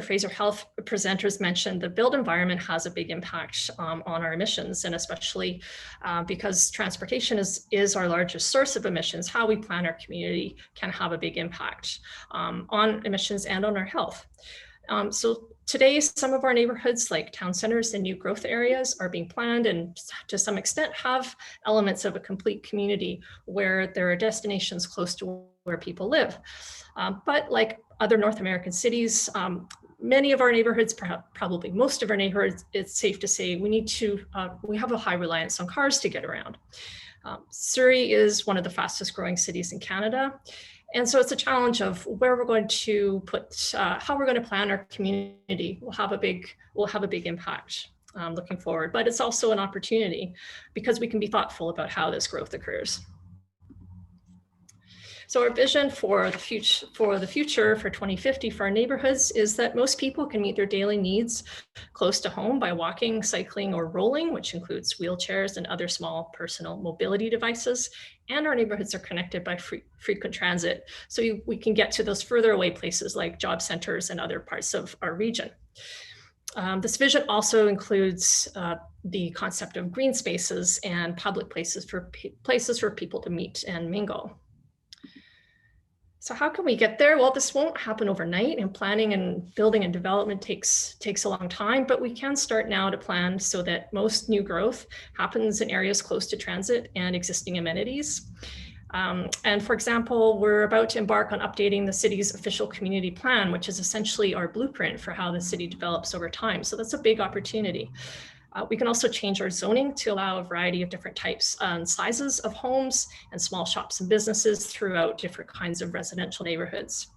Fraser Health presenters mentioned, the built environment has a big impact on our emissions, and especially because transportation is our largest source of emissions, how we plan our community can have a big impact on emissions and on our health. So today, some of our neighborhoods like town centers and new growth areas are being planned and to some extent have elements of a complete community where there are destinations close to where people live. But like other North American cities, many of our neighborhoods, probably most of our neighborhoods, it's safe to say we have a high reliance on cars to get around. Surrey is one of the fastest growing cities in Canada. And so it's a challenge of where we're going to put, how we're going to plan our community will have a big impact looking forward. But it's also an opportunity because we can be thoughtful about how this growth occurs. So our vision for the future for 2050 for our neighborhoods is that most people can meet their daily needs close to home by walking, cycling, or rolling, which includes wheelchairs and other small personal mobility devices. And our neighborhoods are connected by frequent transit. So we can get to those further away places like job centers and other parts of our region. This vision also includes the concept of green spaces and public places for people to meet and mingle. So how can we get there? Well, this won't happen overnight, and planning and building and development takes a long time, but we can start now to plan so that most new growth happens in areas close to transit and existing amenities. And for example, we're about to embark on updating the city's official community plan, which is essentially our blueprint for how the city develops over time. So that's a big opportunity. We can also change our zoning to allow a variety of different types and sizes of homes and small shops and businesses throughout different kinds of residential neighborhoods.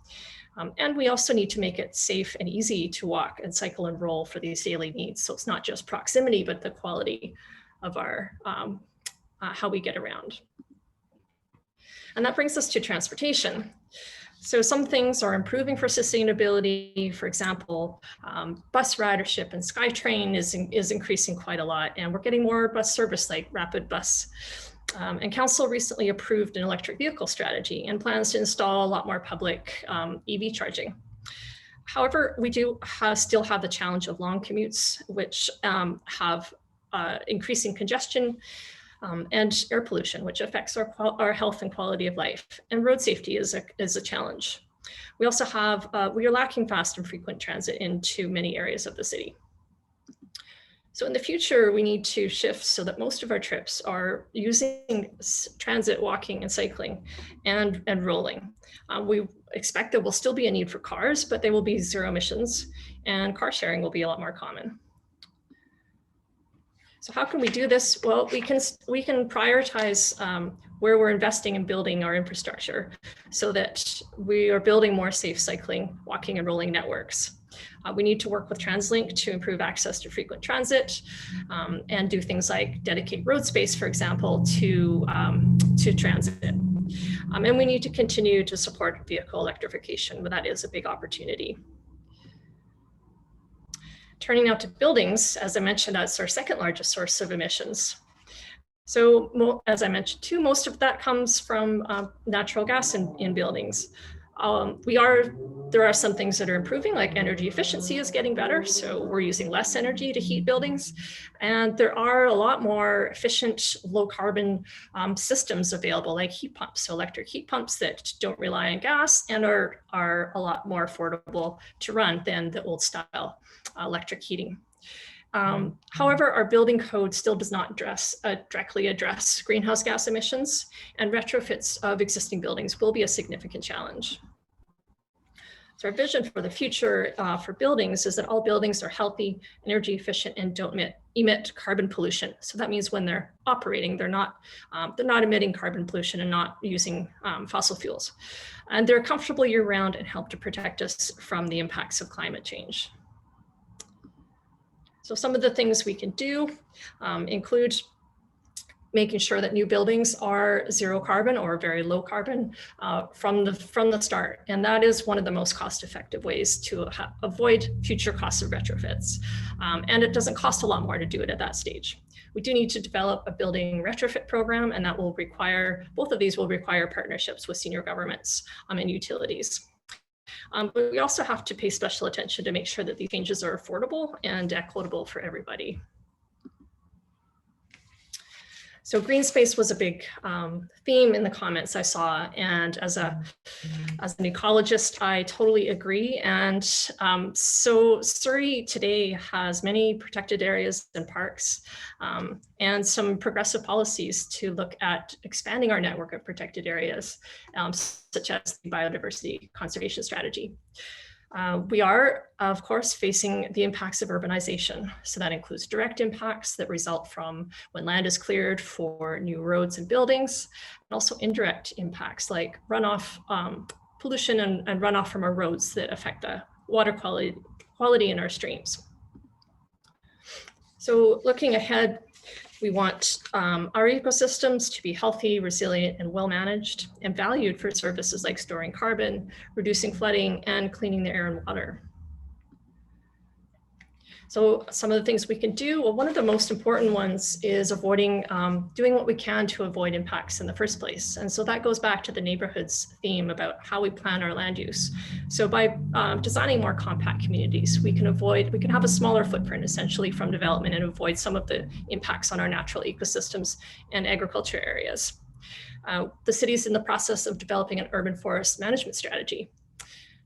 And we also need to make it safe and easy to walk and cycle and roll for these daily needs. So it's not just proximity, but the quality of our how we get around. And that brings us to transportation. So some things are improving for sustainability. For example, bus ridership and SkyTrain is increasing quite a lot, and we're getting more bus service like Rapid Bus. And council recently approved an electric vehicle strategy and plans to install a lot more public EV charging. However, we do still have the challenge of long commutes, which have increasing congestion and air pollution, which affects our health and quality of life. And road safety is a challenge. We also have, we are lacking fast and frequent transit into many areas of the city. So in the future, we need to shift so that most of our trips are using transit, walking, and cycling, and rolling. We expect there will still be a need for cars, but they will be zero emissions, and car sharing will be a lot more common. So how can we do this? Well, we can prioritize where we're investing in building our infrastructure so that we are building more safe cycling, walking and rolling networks. We need to work with TransLink to improve access to frequent transit and do things like dedicate road space, for example, to transit. And we need to continue to support vehicle electrification, but that is a big opportunity. Turning now to buildings, as I mentioned, that's our second largest source of emissions. So as I mentioned too, most of that comes from natural gas in buildings. There are some things that are improving, like energy efficiency is getting better. So we're using less energy to heat buildings. And there are a lot more efficient, low carbon systems available, like heat pumps, so electric heat pumps that don't rely on gas and are a lot more affordable to run than the old style electric heating. However, our building code still does not directly address greenhouse gas emissions, and retrofits of existing buildings will be a significant challenge. So our vision for the future for buildings is that all buildings are healthy, energy efficient, and don't emit carbon pollution. So that means when they're operating, they're not emitting carbon pollution and not using fossil fuels. And they're comfortable year round and help to protect us from the impacts of climate change. So some of the things we can do include making sure that new buildings are zero carbon or very low carbon from the start. And that is one of the most cost-effective ways to avoid future costs of retrofits. And it doesn't cost a lot more to do it at that stage. We do need to develop a building retrofit program, and that will require, both of these will require partnerships with senior governments and utilities. But we also have to pay special attention to make sure that these changes are affordable and equitable for everybody. So green space was a big theme in the comments I saw, and as an ecologist, I totally agree. And so Surrey today has many protected areas and parks and some progressive policies to look at expanding our network of protected areas, such as the biodiversity conservation strategy. We are, of course, facing the impacts of urbanization. So that includes direct impacts that result from when land is cleared for new roads and buildings, and also indirect impacts like runoff, pollution and runoff from our roads that affect the water quality in our streams. So looking ahead, we want our ecosystems to be healthy, resilient, and well-managed, and valued for services like storing carbon, reducing flooding, and cleaning the air and water. So some of the things we can do, well, one of the most important ones is avoiding, doing what we can to avoid impacts in the first place. And so that goes back to the neighborhoods theme about how we plan our land use. So by designing more compact communities, we can have a smaller footprint essentially from development and avoid some of the impacts on our natural ecosystems and agriculture areas. The city is in the process of developing an urban forest management strategy.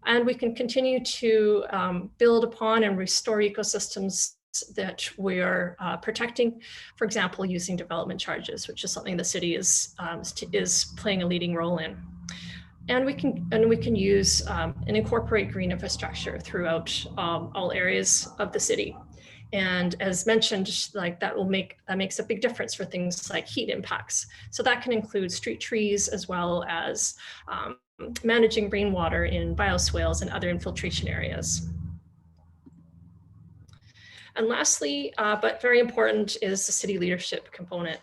And we can continue to build upon and restore ecosystems that we are protecting, for example, using development charges, which is something the city is playing a leading role in. And we can use and incorporate green infrastructure throughout all areas of the city. And as mentioned, like that makes a big difference for things like heat impacts. So that can include street trees as well as managing rainwater in bioswales and other infiltration areas. And lastly, but very important, is the city leadership component.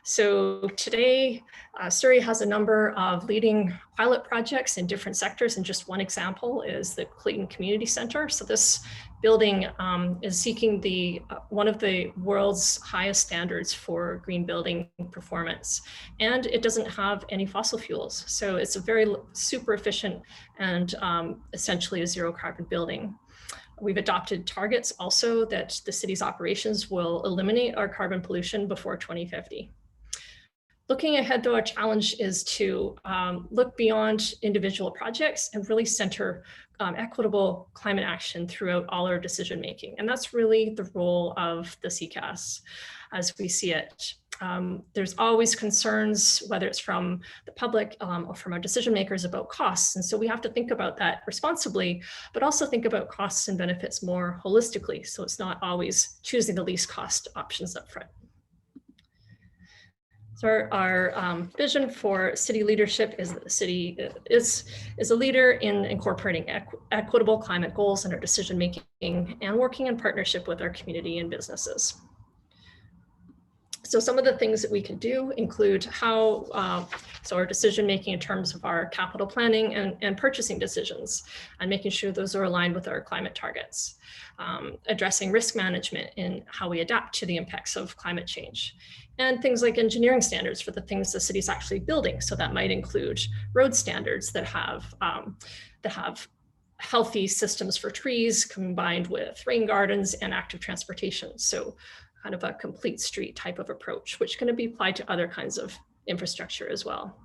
So today, Surrey has a number of leading pilot projects in different sectors, and just one example is the Clayton Community Center. So this building is seeking one of the world's highest standards for green building performance, and it doesn't have any fossil fuels. So it's a very super efficient and essentially a zero carbon building. We've adopted targets also that the city's operations will eliminate our carbon pollution before 2050. Looking ahead, though, our challenge is to look beyond individual projects and really center equitable climate action throughout all our decision making. And that's really the role of the CCAS as we see it. there's always concerns, whether it's from the public or from our decision makers, about costs. And so we have to think about that responsibly, but also think about costs and benefits more holistically. So it's not always choosing the least cost options up front. So our vision for city leadership is that the city is a leader in incorporating equitable climate goals in our decision making and working in partnership with our community and businesses. So some of the things that we can do include so our decision making in terms of our capital planning and purchasing decisions, and making sure those are aligned with our climate targets. Addressing risk management in how we adapt to the impacts of climate change, and things like engineering standards for the things the city's actually building. So that might include road standards that have healthy systems for trees combined with rain gardens and active transportation. So kind of a complete street type of approach, which can be applied to other kinds of infrastructure as well.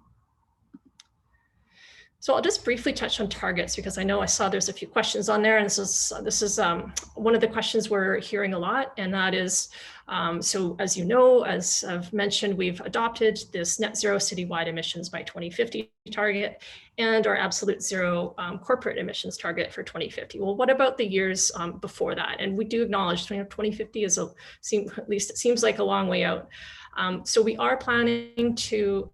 So I'll just briefly touch on targets, because I know I saw there's a few questions on there, and this is one of the questions we're hearing a lot, and that is, so as you know, as I've mentioned, we've adopted this net zero citywide emissions by 2050 target and our absolute zero corporate emissions target for 2050. Well, what about the years before that? And we do acknowledge 2050 is at least it seems like a long way out. So we are planning to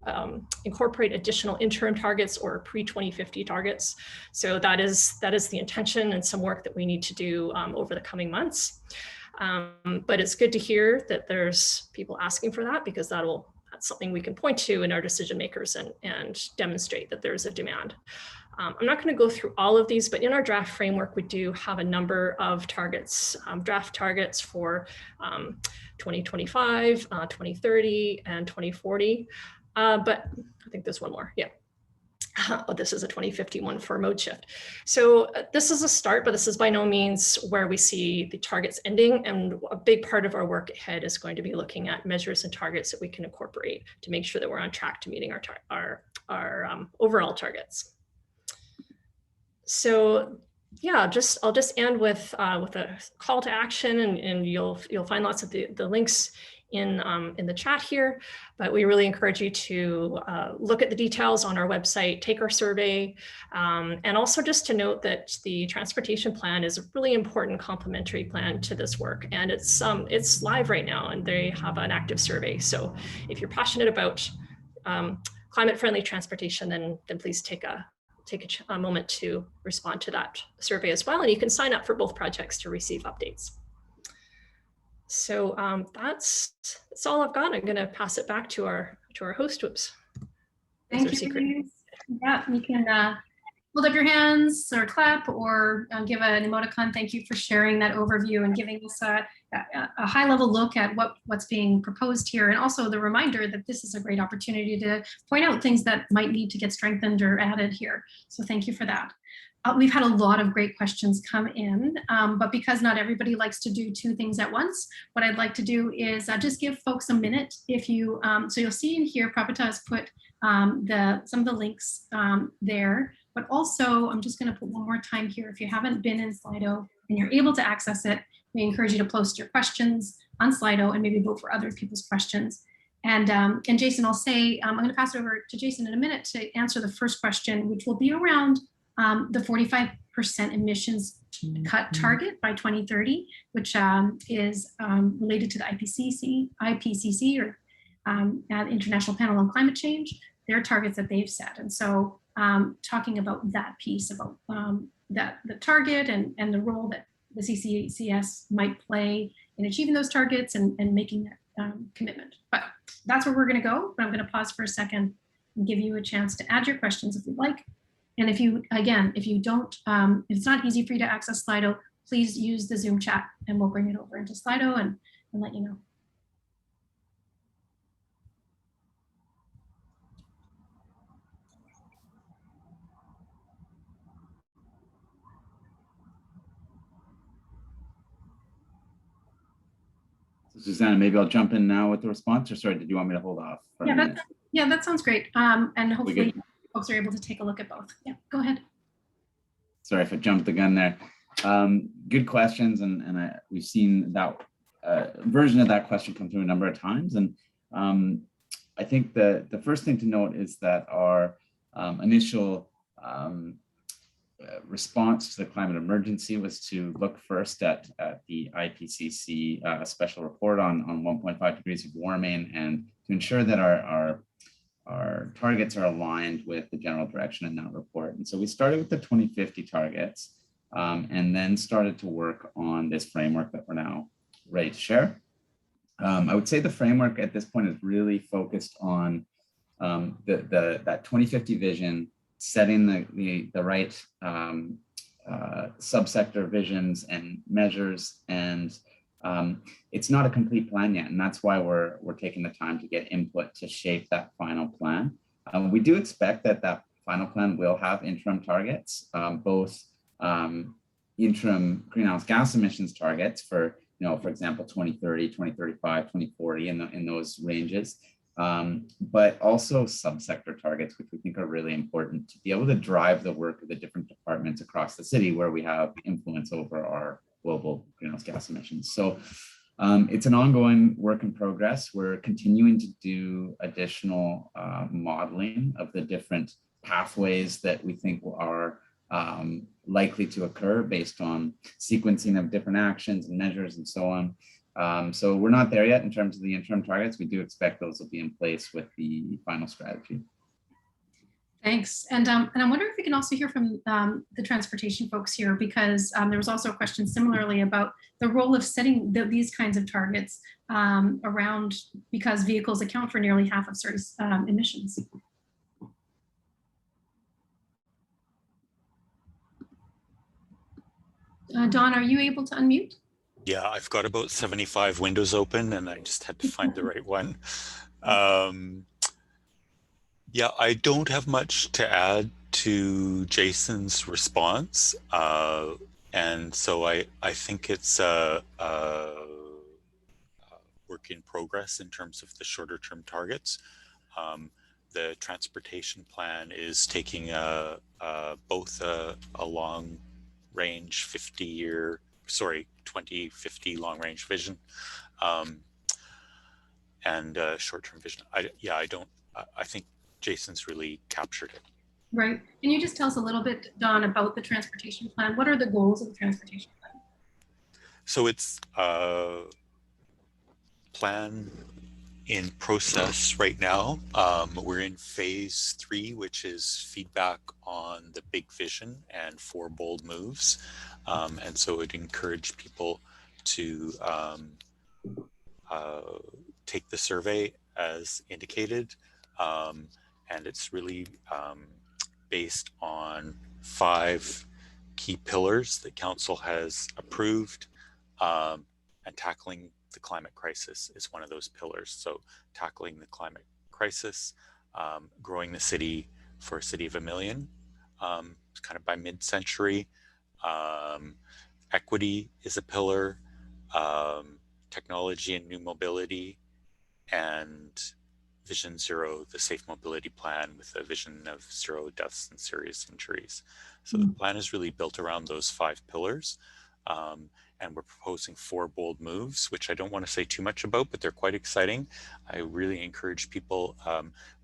incorporate additional interim targets or pre-2050 targets. So that is the intention, and some work that we need to do over the coming months. But it's good to hear that there's people asking for that, because that's something we can point to in our decision makers and demonstrate that there's a demand. I'm not going to go through all of these, but in our draft framework, we do have a number of targets, draft targets for 2025, 2030, and 2040. But I think there's one more. Yeah. Oh, this is a 2050 one for mode shift. So this is a start, but this is by no means where we see the targets ending. And a big part of our work ahead is going to be looking at measures and targets that we can incorporate to make sure that we're on track to meeting our overall targets. So yeah, I'll just end with a call to action, and you'll find lots of the links in the chat here. But we really encourage you to look at the details on our website, take our survey, and also just to note that the transportation plan is a really important complementary plan to this work, and it's live right now, and they have an active survey. So if you're passionate about climate-friendly transportation, then please take a moment to respond to that survey as well. And you can sign up for both projects to receive updates. So that's all I've got. I'm going to pass it back to our host. Whoops. Thank you. Yeah, you can hold up your hands or clap or give an emoticon. Thank you for sharing that overview and giving us a high-level look at what's being proposed here, and also the reminder that this is a great opportunity to point out things that might need to get strengthened or added here. So thank you for that. We've had a lot of great questions come in, but because not everybody likes to do two things at once, what I'd like to do is just give folks a minute. If you, so you'll see in here, Prabhata has put some of the links there, but also I'm just going to put one more time here. If you haven't been in Slido and you're able to access it, we encourage you to post your questions on Slido and maybe vote for other people's questions. And Jason, I'll say, I'm going to pass it over to Jason in a minute to answer the first question, which will be around the 45% emissions cut target by 2030, which is related to the IPCC or International Panel on Climate Change, their targets that they've set. And so talking about that piece, about the target and the role that the CCCS might play in achieving those targets and making that commitment. But that's where we're going to go. But I'm going to pause for a second and give you a chance to add your questions if you'd like. And if you, again, if you don't, if it's not easy for you to access Slido, please use the Zoom chat and we'll bring it over into Slido and let you know. Susanna, maybe I'll jump in now with the response, or sorry, did you want me to hold off? Yeah, that sounds great. And hopefully folks are able to take a look at both. Yeah, go ahead. Sorry if I jumped the gun there. Good questions, and we've seen that version of that question come through a number of times. And I think the first thing to note is that our initial response to the climate emergency was to look first at the IPCC special report on 1.5 degrees of warming, and to ensure that our targets are aligned with the general direction in that report. And so we started with the 2050 targets, and then started to work on this framework that we're now ready to share. I would say the framework at this point is really focused on that 2050 vision, setting the right subsector visions and measures, and it's not a complete plan yet, and that's why we're taking the time to get input to shape that final plan. We do expect that final plan will have interim targets, both interim greenhouse gas emissions targets for, for example, 2030, 2035, 2040, in those ranges, but also subsector targets, which we think are really important to be able to drive the work of the different departments across the city where we have influence over our global greenhouse gas emissions. So it's an ongoing work in progress. We're continuing to do additional modeling of the different pathways that we think are likely to occur based on sequencing of different actions and measures and so on. So we're not there yet in terms of the interim targets. We do expect those will be in place with the final strategy. Thanks. And I wonder if we can also hear from the transportation folks here, because there was also a question similarly about the role of setting these kinds of targets around, because vehicles account for nearly half of Surrey's emissions. Don, are you able to unmute? Yeah, I've got about 75 windows open and I just had to find the right one. Yeah, I don't have much to add to Jason's response. And so I think it's a work in progress in terms of the shorter term targets. The transportation plan is taking both a long range 2050 long range vision and short-term vision. I think Jason's really captured it. Right. Can you just tell us a little bit, Don, about the transportation plan? What are the goals of the transportation plan? So it's a plan in process right now. We're in phase 3, which is feedback on the big vision and 4 bold moves. And so I'd encourage people to take the survey as indicated. And it's really based on 5 key pillars that Council has approved, and tackling the climate crisis is one of those pillars. So tackling the climate crisis, growing the city for a city of 1 million, kind of by mid-century. Equity is a pillar, technology and new mobility, and Vision Zero, the safe mobility plan with a vision of 0 deaths and serious injuries. So the plan is really built around those 5 pillars. And we're proposing 4 bold moves, which I don't want to say too much about, but they're quite exciting. I really encourage people.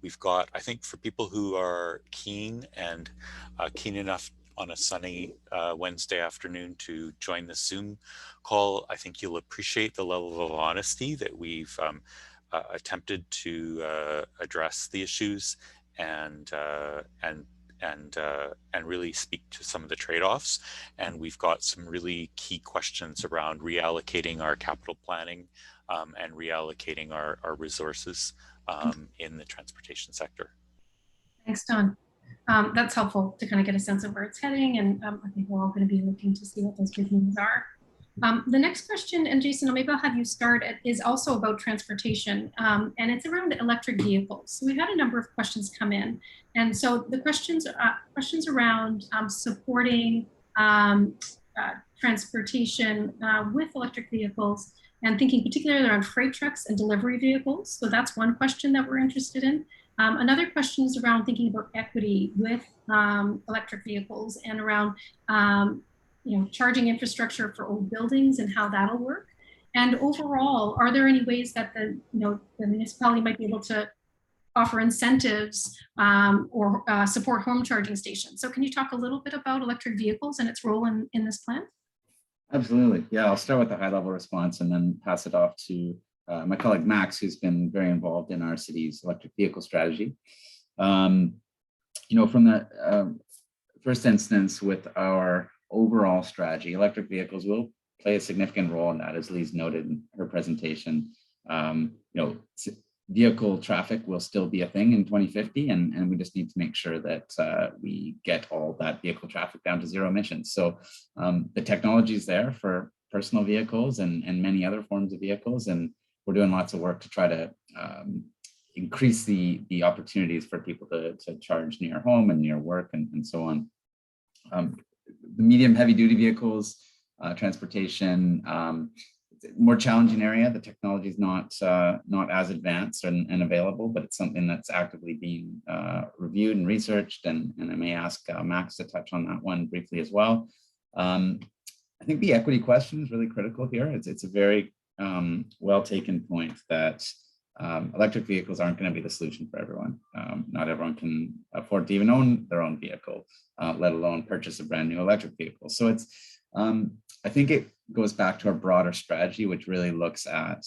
We've got, I think for people who are keen and keen enough on a sunny Wednesday afternoon to join the Zoom call, I think you'll appreciate the level of honesty that we've attempted to address the issues and really speak to some of the trade-offs. And we've got some really key questions around reallocating our capital planning and reallocating our resources in the transportation sector. Thanks, Don. That's helpful to kind of get a sense of where it's heading, and I think we're all going to be looking to see what those big moves are. The next question, and Jason, maybe I'll have you start, is also about transportation, and it's around electric vehicles. So we've had a number of questions come in, and so the questions around supporting transportation with electric vehicles, and thinking particularly around freight trucks and delivery vehicles. So that's one question that we're interested in. Another question is around thinking about equity with electric vehicles and around charging infrastructure for old buildings and how that'll work. And overall, are there any ways that the municipality might be able to offer incentives or support home charging stations? So can you talk a little bit about electric vehicles and its role in this plan? Absolutely. Yeah, I'll start with the high level response and then pass it off to my colleague Max, who's been very involved in our city's electric vehicle strategy. From the first instance with our overall strategy, electric vehicles will play a significant role in that, as Lee's noted in her presentation. Vehicle traffic will still be a thing in 2050, and we just need to make sure that we get all that vehicle traffic down to zero emissions. So the technology is there for personal vehicles and many other forms of vehicles, and we're doing lots of work to try to increase the opportunities for people to charge near home and near work and so on. The medium heavy duty vehicles, transportation, more challenging area. The technology is not as advanced and available, but it's something that's actively being reviewed and researched. And I may ask Max to touch on that one briefly as well. I think the equity question is really critical here. It's a very well taken point that electric vehicles aren't going to be the solution for everyone. Not everyone can afford to even own their own vehicle, let alone purchase a brand new electric vehicle. So it's I think it goes back to our broader strategy, which really looks at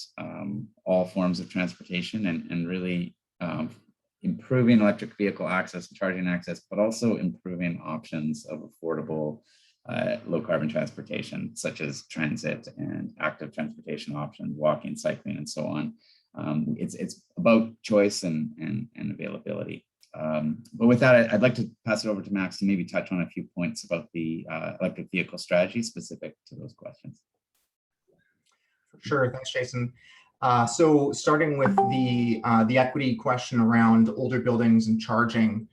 all forms of transportation and really improving electric vehicle access and charging access, but also improving options of affordable low carbon transportation, such as transit and active transportation options, walking, cycling, and so on. It's about choice and availability. But with that, I'd like to pass it over to Max to maybe touch on a few points about the electric vehicle strategy specific to those questions. Sure, thanks, Jason. So starting with the equity question around older buildings and charging,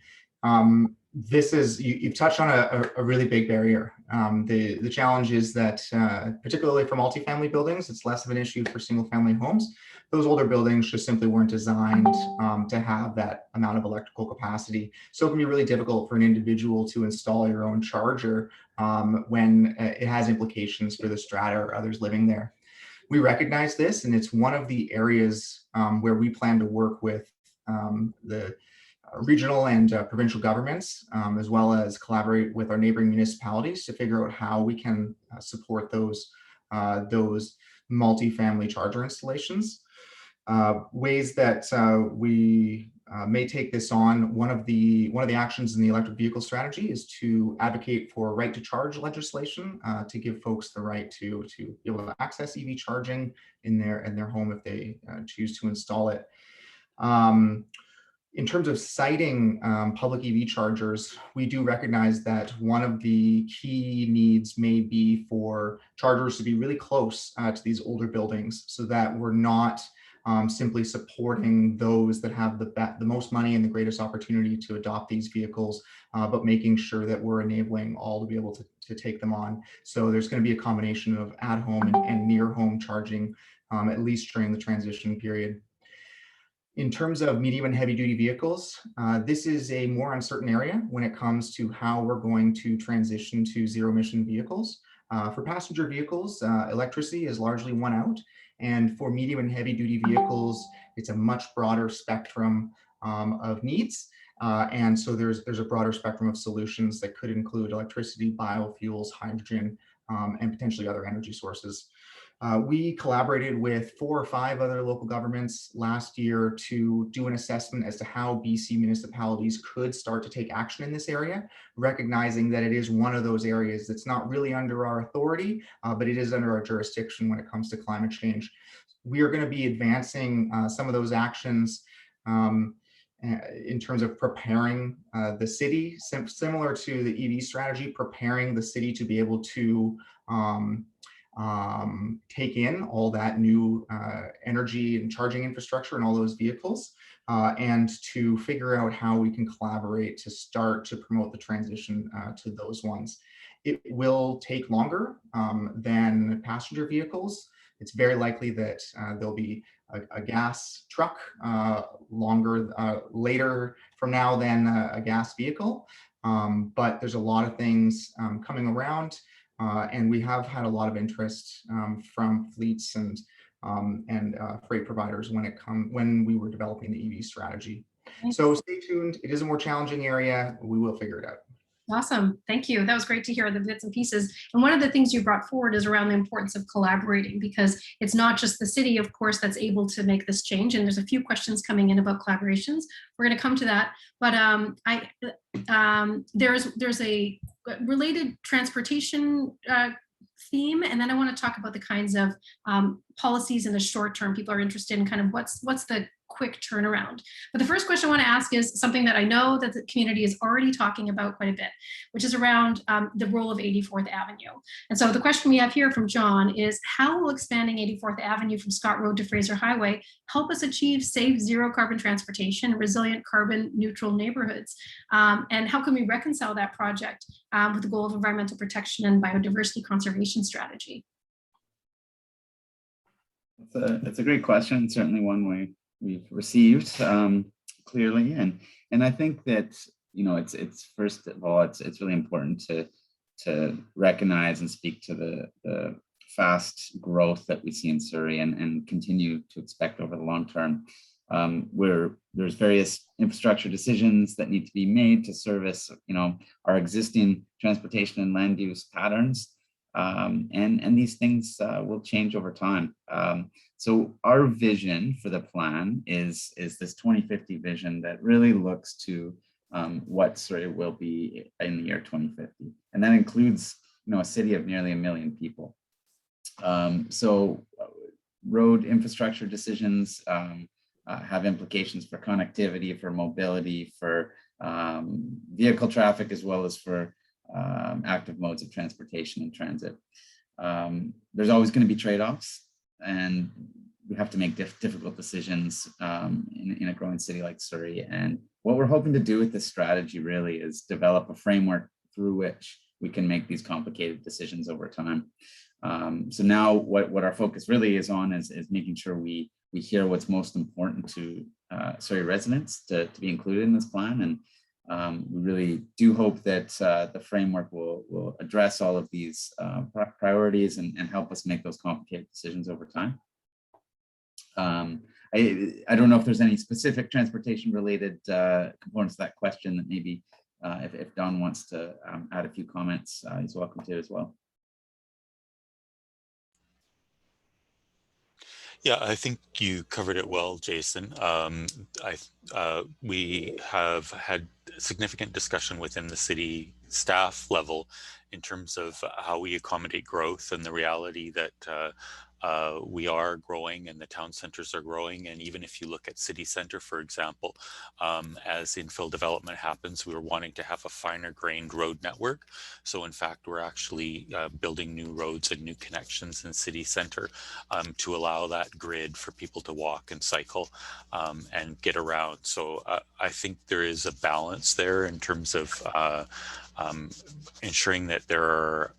this is, you've touched on a really big barrier. The challenge is that particularly for multifamily buildings, it's less of an issue for single family homes. Those older buildings just simply weren't designed to have that amount of electrical capacity. So it can be really difficult for an individual to install your own charger when it has implications for the strata or others living there. We recognize this, and it's one of the areas where we plan to work with the regional and provincial governments, as well as collaborate with our neighboring municipalities to figure out how we can support those multi-family charger installations. Ways that we may take this on. One of the actions in the electric vehicle strategy is to advocate for right to charge legislation to give folks the right to be able to access EV charging in their home if they choose to install it. In terms of citing public EV chargers, we do recognize that one of the key needs may be for chargers to be really close to these older buildings so that we're not simply supporting those that have the most money and the greatest opportunity to adopt these vehicles, but making sure that we're enabling all to be able to take them on. So there's going to be a combination of at home and near home charging, at least during the transition period. In terms of medium and heavy duty vehicles, this is a more uncertain area when it comes to how we're going to transition to zero emission vehicles. For passenger vehicles, electricity is largely won out. And for medium and heavy duty vehicles, it's a much broader spectrum of needs. And so there's a broader spectrum of solutions that could include electricity, biofuels, hydrogen, and potentially other energy sources. We collaborated with 4 or 5 other local governments last year to do an assessment as to how BC municipalities could start to take action in this area, recognizing that it is one of those areas that's not really under our authority, but it is under our jurisdiction when it comes to climate change. We are going to be advancing some of those actions in terms of preparing the city, similar to the EV strategy, preparing the city to be able to take in all that new energy and charging infrastructure and all those vehicles, and to figure out how we can collaborate to start to promote the transition to those ones. It will take longer than passenger vehicles. It's very likely that there'll be a gas truck later from now than a gas vehicle, but there's a lot of things coming around. And we have had a lot of interest from fleets and and freight providers when we were developing the EV strategy. So stay tuned. It is a more challenging area. We will figure it out. Awesome. Thank you. That was great to hear the bits and pieces. And one of the things you brought forward is around the importance of collaborating, because it's not just the city, of course, that's able to make this change. And there's a few questions coming in about collaborations. We're going to come to that. But there's a related transportation theme. And then I want to talk about the kinds of policies in the short term. People are interested in kind of what's the quick turnaround. But the first question I want to ask is something that I know that the community is already talking about quite a bit, which is around the role of 84th Avenue. And so the question we have here from John is, how will expanding 84th Avenue from Scott Road to Fraser Highway help us achieve safe zero carbon transportation, resilient carbon neutral neighborhoods? And how can we reconcile that project with the goal of environmental protection and biodiversity conservation strategy? It's a great question. Certainly one we've received clearly, and I think that it's first of all it's really important to recognize and speak to the fast growth that we see in Surrey and continue to expect over the long term. Where there's various infrastructure decisions that need to be made to service our existing transportation and land use patterns. And these things will change over time. So our vision for the plan is this 2050 vision that really looks to what Surrey will be in the year 2050. And that includes a city of nearly 1 million people. So road infrastructure decisions have implications for connectivity, for mobility, for vehicle traffic, as well as for active modes of transportation and transit. There's always going to be trade-offs, and we have to make difficult decisions in a growing city like Surrey. And what we're hoping to do with this strategy really is develop a framework through which we can make these complicated decisions over time. So now what our focus really is on is making sure we hear what's most important to Surrey residents to be included in this plan. And we really do hope that the framework will address all of these priorities and help us make those complicated decisions over time. I don't know if there's any specific transportation related components to that question that maybe if Don wants to add a few comments, he's welcome to as well. Yeah, I think you covered it well, Jason. We have had significant discussion within the city staff level in terms of how we accommodate growth and the reality that we are growing and the town centers are growing. And even if you look at city center, for example, as infill development happens, we're wanting to have a finer grained road network. So in fact, we're actually building new roads and new connections in city center to allow that grid for people to walk and cycle and get around. So I think there is a balance there in terms of ensuring that there are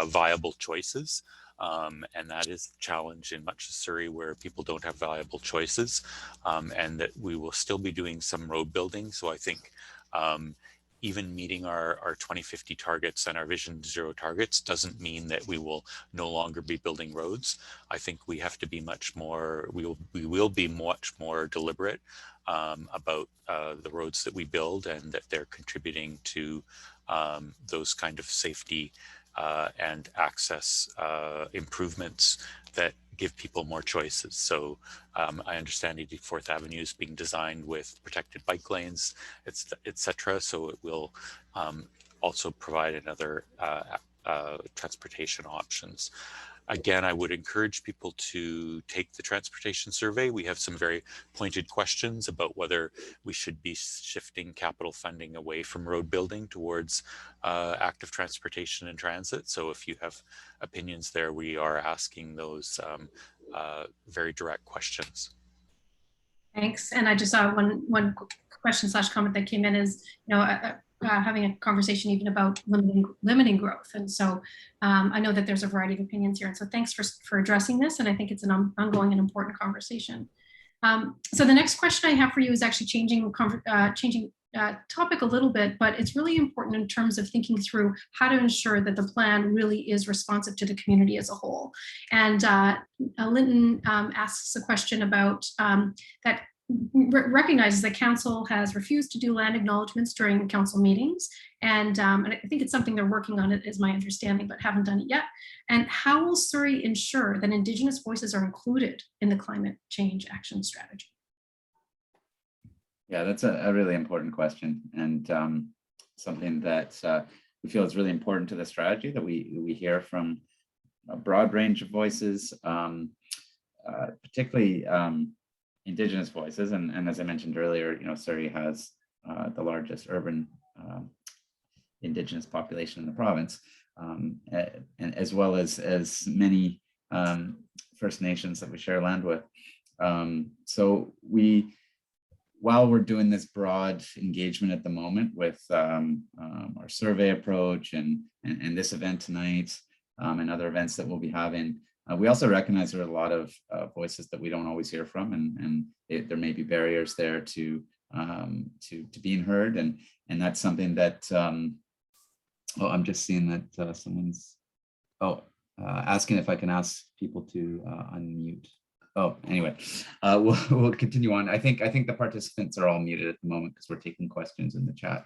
viable choices. And that is a challenge in much of Surrey where people don't have valuable choices, and that we will still be doing some road building. So I think even meeting our 2050 targets and our Vision Zero targets doesn't mean that we will no longer be building roads. I think we have to be much more, we will be much more deliberate about the roads that we build and that they're contributing to those kind of safety and access improvements that give people more choices. So I understand 84th Avenue is being designed with protected bike lanes, etc. So it will also provide another transportation options. Again, I would encourage people to take the transportation survey. We have some very pointed questions about whether we should be shifting capital funding away from road building towards active transportation and transit. So if you have opinions there, we are asking those very direct questions. Thanks. And I just saw one question / comment that came in is, having a conversation even about limiting growth. And so I know that there's a variety of opinions here. And so thanks for addressing this. And I think it's an ongoing and important conversation. So the next question I have for you is actually changing topic a little bit, but it's really important in terms of thinking through how to ensure that the plan really is responsive to the community as a whole. And Linton asks a question about that recognizes that council has refused to do land acknowledgements during council meetings. And I think it's something they're working on, it is my understanding, but haven't done it yet. And how will Surrey ensure that Indigenous voices are included in the climate change action strategy? Yeah, that's a really important question, and something that we feel is really important to the strategy, that we hear from a broad range of voices, particularly Indigenous voices. And as I mentioned earlier, Surrey has the largest urban Indigenous population in the province, and as well as many First Nations that we share land with. So while we're doing this broad engagement at the moment with our survey approach and this event tonight and other events that we'll be having, we also recognize there are a lot of voices that we don't always hear from, and there may be barriers there to being heard, and that's something that I'm just seeing that someone's asking if I can ask people to unmute. Oh, anyway, we'll continue on. I think the participants are all muted at the moment because we're taking questions in the chat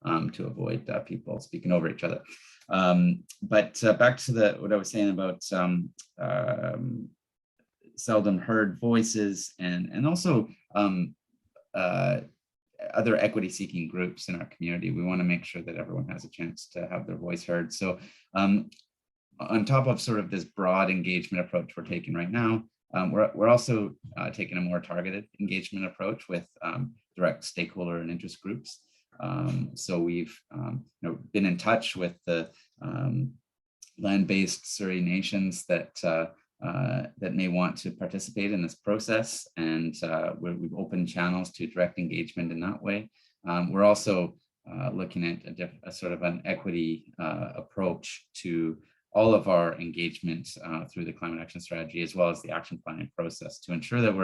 to avoid people speaking over each other. But back to what I was saying about seldom heard voices and also other equity seeking groups in our community. We want to make sure that everyone has a chance to have their voice heard. So on top of sort of this broad engagement approach we're taking right now, we're also taking a more targeted engagement approach with direct stakeholder and interest groups. So we've been in touch with the land-based Surrey nations that may want to participate in this process, and we've opened channels to direct engagement in that way. We're also looking at a sort of an equity approach to all of our engagement through the climate action strategy, as well as the action planning process, to ensure that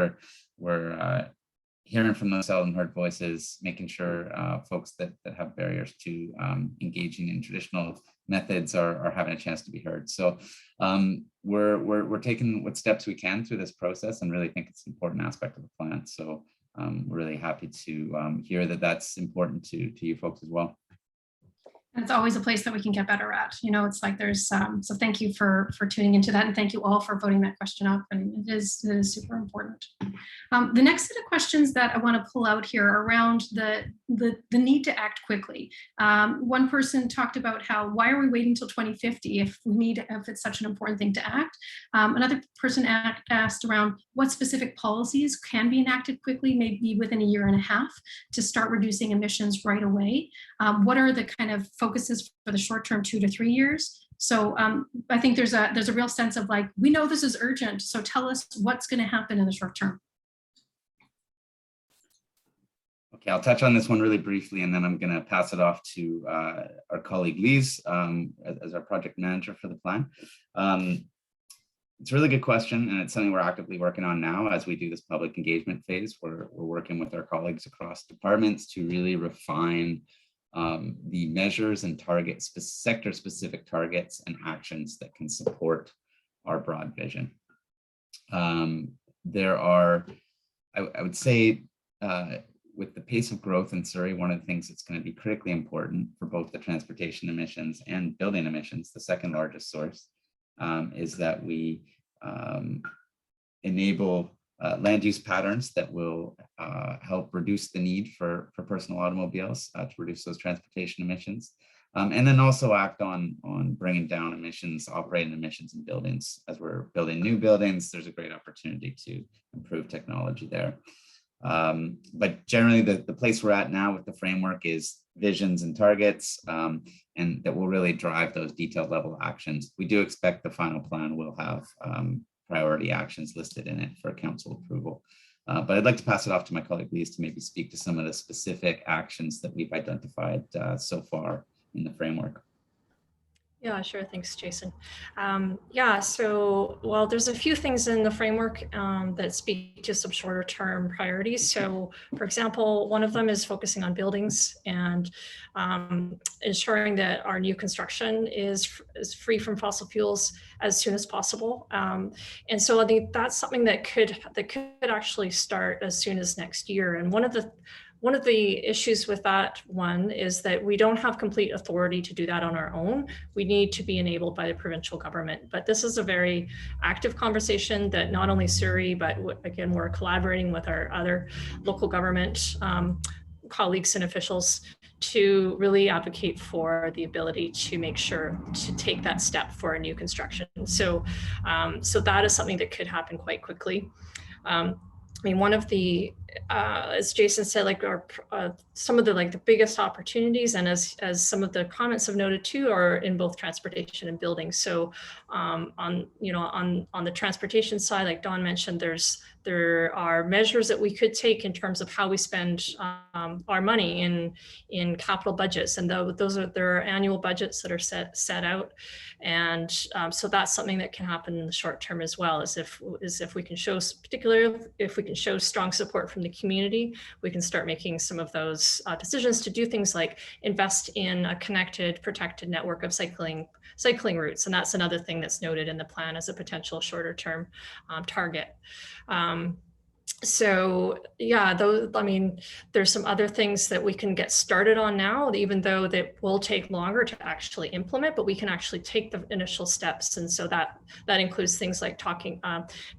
we're hearing from those seldom heard voices, making sure folks that have barriers to engaging in traditional methods are having a chance to be heard. So we're taking what steps we can through this process, and really think it's an important aspect of the plan. So we're really happy to hear that that's important to you folks as well. It's always a place that we can get better at. It's like there's, so thank you for tuning into that, and thank you all for voting that question up. And it is super important. The next set of questions that I want to pull out here are around the need to act quickly. One person talked about why are we waiting till 2050 if it's such an important thing to act? Another person asked around what specific policies can be enacted quickly, maybe within a year and a half, to start reducing emissions right away. What are the kind of focuses for the short term, 2 to 3 years? So I think there's a real sense of like, we know this is urgent, so tell us what's going to happen in the short term. Okay, I'll touch on this one really briefly, and then I'm going to pass it off to our colleague Lise as our project manager for the plan. It's a really good question, and it's something we're actively working on now as we do this public engagement phase. We're working with our colleagues across departments to really refine the measures and targets, sector-specific targets and actions that can support our broad vision. There are, I would say, with the pace of growth in Surrey, one of the things that's going to be critically important for both the transportation emissions and building emissions, the second largest source, is that we enable land use patterns that will help reduce the need for personal automobiles to reduce those transportation emissions, and then also act on bringing down emissions, operating emissions in buildings. As we're building new buildings, there's a great opportunity to improve technology there. But generally, the place we're at now with the framework is visions and targets, and that will really drive those detailed level actions. We do expect the final plan will have priority actions listed in it for council approval. But I'd like to pass it off to my colleague Lise to maybe speak to some of the specific actions that we've identified so far in the framework. Yeah, sure. Thanks, Jason. Yeah, so, well, there's a few things in the framework that speak to some shorter term priorities. So, for example, one of them is focusing on buildings and ensuring that our new construction is free from fossil fuels as soon as possible. And so I think that's something that could actually start as soon as next year. And one of the issues with that one is that we don't have complete authority to do that on our own. We need to be enabled by the provincial government. But this is a very active conversation that not only Surrey, but again, we're collaborating with our other local government colleagues and officials to really advocate for the ability to make sure to take that step for a new construction. So, so that is something that could happen quite quickly. I mean, one of the, as Jason said, like some of the the biggest opportunities, and as some of the comments have noted too, are in both transportation and buildings. So on the transportation side, like Dawn mentioned, there are measures that we could take in terms of how we spend our money in capital budgets, and there are annual budgets that are set out, and so that's something that can happen in the short term as well. As if we can show, particularly if we can show strong support from the community, we can start making some of those decisions to do things like invest in a connected, protected network of cycling routes, and that's another thing that's noted in the plan as a potential shorter term target. So yeah, I mean, there's some other things that we can get started on now, even though that will take longer to actually implement, but we can actually take the initial steps. And so that includes things like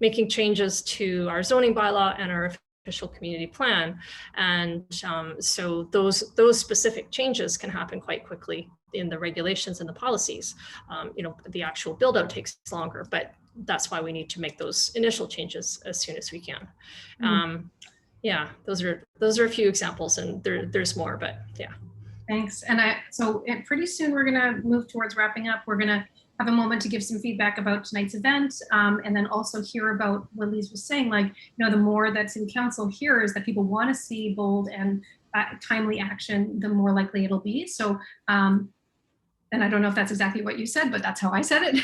making changes to our zoning bylaw and our official community plan. And so those specific changes can happen quite quickly in the regulations and the policies. The actual build out takes longer, but that's why we need to make those initial changes as soon as we can. Yeah, those are a few examples, and there's more, but yeah. Thanks. And so pretty soon we're going to move towards wrapping up. We're going to have a moment to give some feedback about tonight's event, and then also hear about what Lise was saying, the more that City Council hears that people want to see bold and timely action, the more likely it'll be. So, and I don't know if that's exactly what you said, but that's how I said it.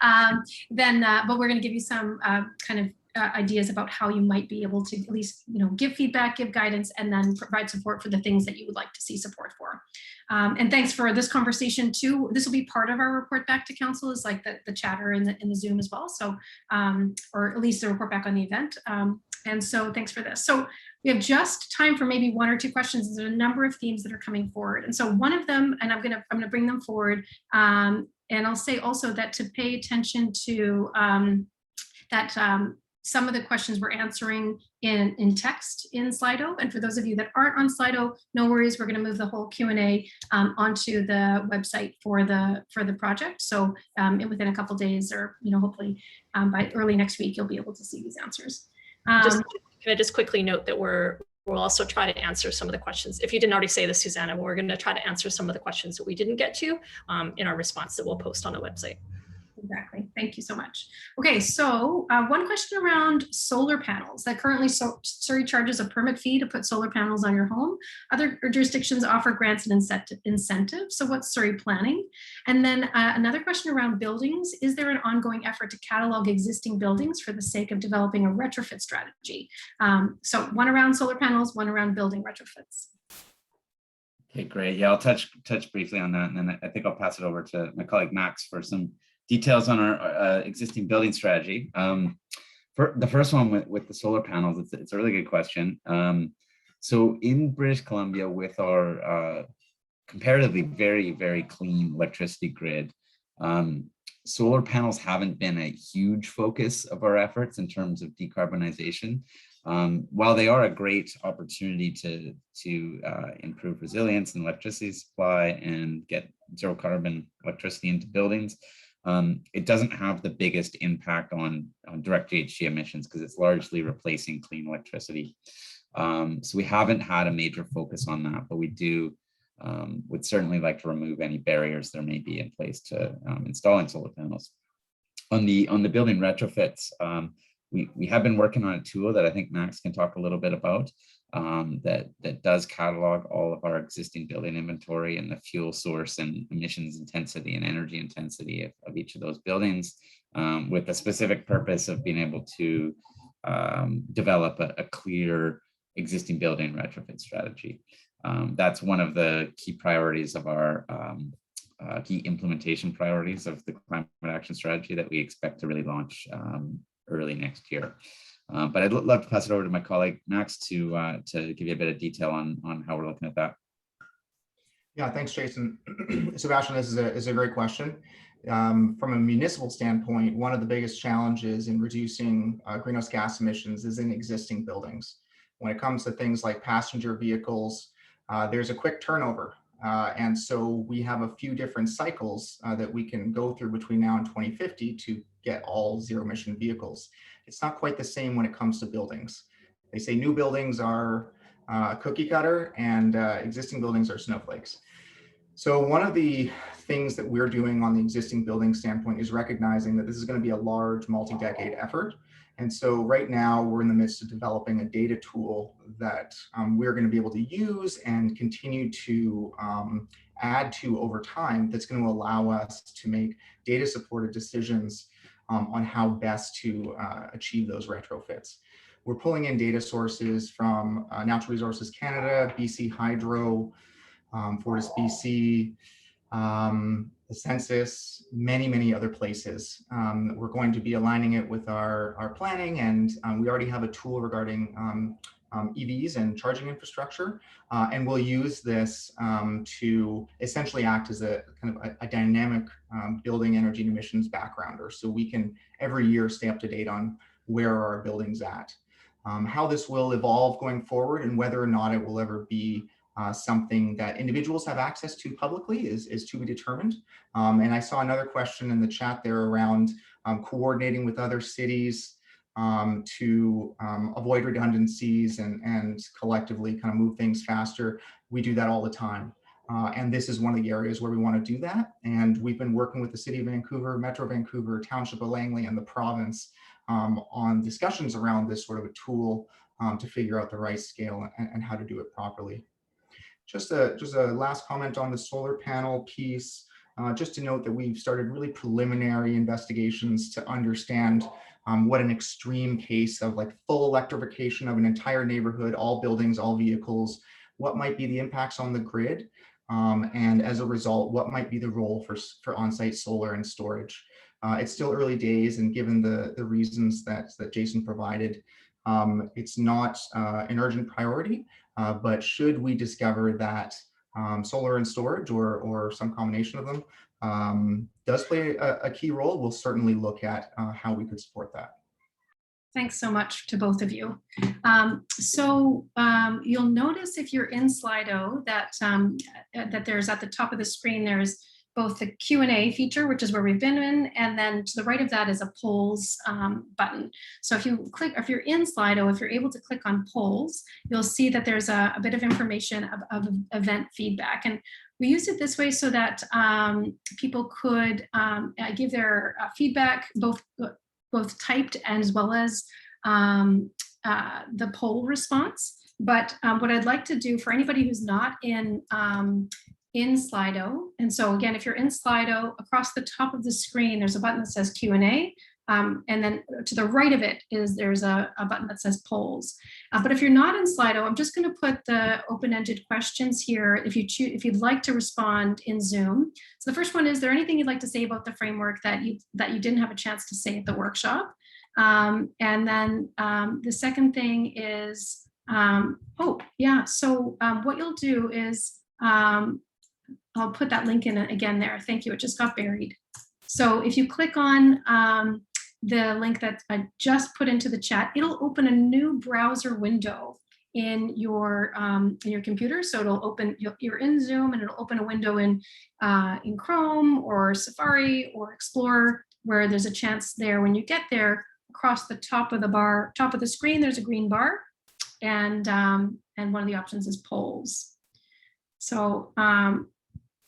But we're going to give you some kind of ideas about how you might be able to at least, give feedback, give guidance, and then provide support for the things that you would like to see support for. And thanks for this conversation too. This will be part of our report back to council, is like the chatter in the Zoom as well. So, or at least the report back on the event. And so thanks for this. So we have just time for maybe one or two questions. There's a number of themes that are coming forward. And so one of them, and I'm gonna bring them forward. And I'll say also that to pay attention to some of the questions we're answering in text in Slido. And for those of you that aren't on Slido, no worries, we're gonna move the whole Q&A onto the website for the project. So within a couple days, or hopefully by early next week, you'll be able to see these answers. Can I just quickly note that we'll also try to answer some of the questions. If you didn't already say this, Susanna, we're going to try to answer some of the questions that we didn't get to in our response that we'll post on the website. Exactly. Thank you so much. Okay, so one question around solar panels. That currently Surrey charges a permit fee to put solar panels on your home. Other jurisdictions offer grants and incentives. So what's Surrey planning? And then another question around buildings. Is there an ongoing effort to catalog existing buildings for the sake of developing a retrofit strategy? So one around solar panels, one around building retrofits. Okay, great. Yeah, I'll touch briefly on that, and then I think I'll pass it over to my colleague Max for some details on our existing building strategy. For the first one with the solar panels, it's a really good question. So in British Columbia, with our comparatively very, very clean electricity grid, solar panels haven't been a huge focus of our efforts in terms of decarbonization. While they are a great opportunity to improve resilience and electricity supply and get zero carbon electricity into buildings, it doesn't have the biggest impact on direct GHG emissions because it's largely replacing clean electricity. So we haven't had a major focus on that, but we would certainly like to remove any barriers there may be in place to installing solar panels. On the building retrofits, we have been working on a tool that I think Max can talk a little bit about. that does catalog all of our existing building inventory and the fuel source and emissions intensity and energy intensity of each of those buildings, with the specific purpose of being able to develop a clear existing building retrofit strategy. That's one of the key priorities of our key implementation priorities of the climate action strategy that we expect to really launch early next year. But I'd love to pass it over to my colleague Max to give you a bit of detail on how we're looking at that. Yeah, thanks, Jason. Sebastian, this is a great question. From a municipal standpoint, one of the biggest challenges in reducing greenhouse gas emissions is in existing buildings. When it comes to things like passenger vehicles, there's a quick turnover. And so we have a few different cycles that we can go through between now and 2050 to get all zero emission vehicles. It's not quite the same when it comes to buildings. They say new buildings are cookie cutter and existing buildings are snowflakes. So one of the things that we're doing on the existing building standpoint is recognizing that this is going to be a large multi-decade effort. And so right now we're in the midst of developing a data tool that we're going to be able to use and continue to add to over time, that's going to allow us to make data supported decisions on how best to achieve those retrofits. We're pulling in data sources from Natural Resources Canada, BC Hydro, Fortis BC, the census, many other places. We're going to be aligning it with our planning, and we already have a tool regarding EVs and charging infrastructure, and we'll use this to essentially act as a kind of a dynamic building energy and emissions backgrounder, so we can every year stay up to date on where are our buildings at. How this will evolve going forward and whether or not it will ever be something that individuals have access to publicly is to be determined. And I saw another question in the chat there around coordinating with other cities to avoid redundancies and collectively kind of move things faster. We do that all the time. And this is one of the areas where we want to do that. And we've been working with the City of Vancouver, Metro Vancouver, Township of Langley, and the province on discussions around this sort of a tool to figure out the right scale and how to do it properly. Just a last comment on the solar panel piece, just to note that we've started really preliminary investigations to understand what an extreme case of like full electrification of an entire neighborhood, all buildings, all vehicles, what might be the impacts on the grid, and as a result, what might be the role for on-site solar and storage. It's still early days, and given the reasons that Jason provided, it's not an urgent priority, but should we discover that solar and storage or some combination of them does play a key role, we'll certainly look at how we could support that. Thanks so much to both of you. You'll notice if you're in Slido that, that there's at the top of the screen, there's both the Q&A feature, which is where we've been in, and then to the right of that is a polls button. So if you click, if you're in Slido, if you're able to click on polls, you'll see that there's a bit of information of event feedback. And we used it this way so that people could give their feedback, both typed as well as the poll response. But what I'd like to do for anybody who's not in Slido, and so again, if you're in Slido, across the top of the screen, there's a button that says Q&A, and then to the right of it there's a button that says polls. But if you're not in Slido, I'm just going to put the open-ended questions here if you'd like to respond in Zoom. So the first one is there anything you'd like to say about the framework that you didn't have a chance to say at the workshop? And then the second thing is, what you'll do is, I'll put that link in again there. Thank you. It just got buried. So if you click on the link that I just put into the chat, it'll open a new browser window in your computer. So it'll open, you're in Zoom, and it'll open a window in Chrome or Safari or Explorer, where there's a chance there when you get there, across the top of the screen, there's a green bar, and one of the options is polls. So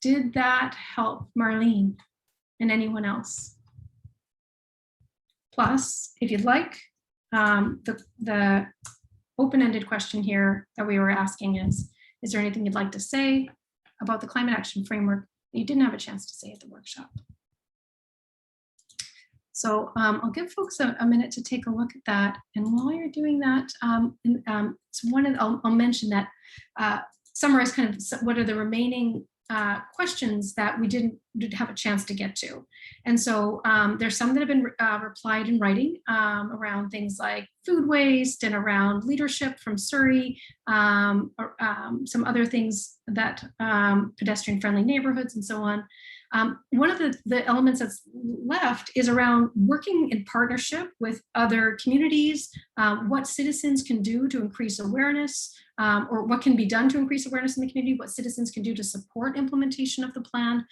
did that help, Marlene and anyone else? Plus, if you'd like, the open-ended question here that we were asking is there anything you'd like to say about the climate action framework that you didn't have a chance to say at the workshop? So I'll give folks a minute to take a look at that. And while you're doing that, I'll mention that summarize kind of what are the remaining questions that we didn't have a chance to get to. And so there's some that have been replied in writing around things like food waste and around leadership from Surrey, some other things that pedestrian friendly neighborhoods and so on. One of the elements that's left is around working in partnership with other communities, what citizens can do to increase awareness, or what can be done to increase awareness in the community, what citizens can do to support implementation of the plan.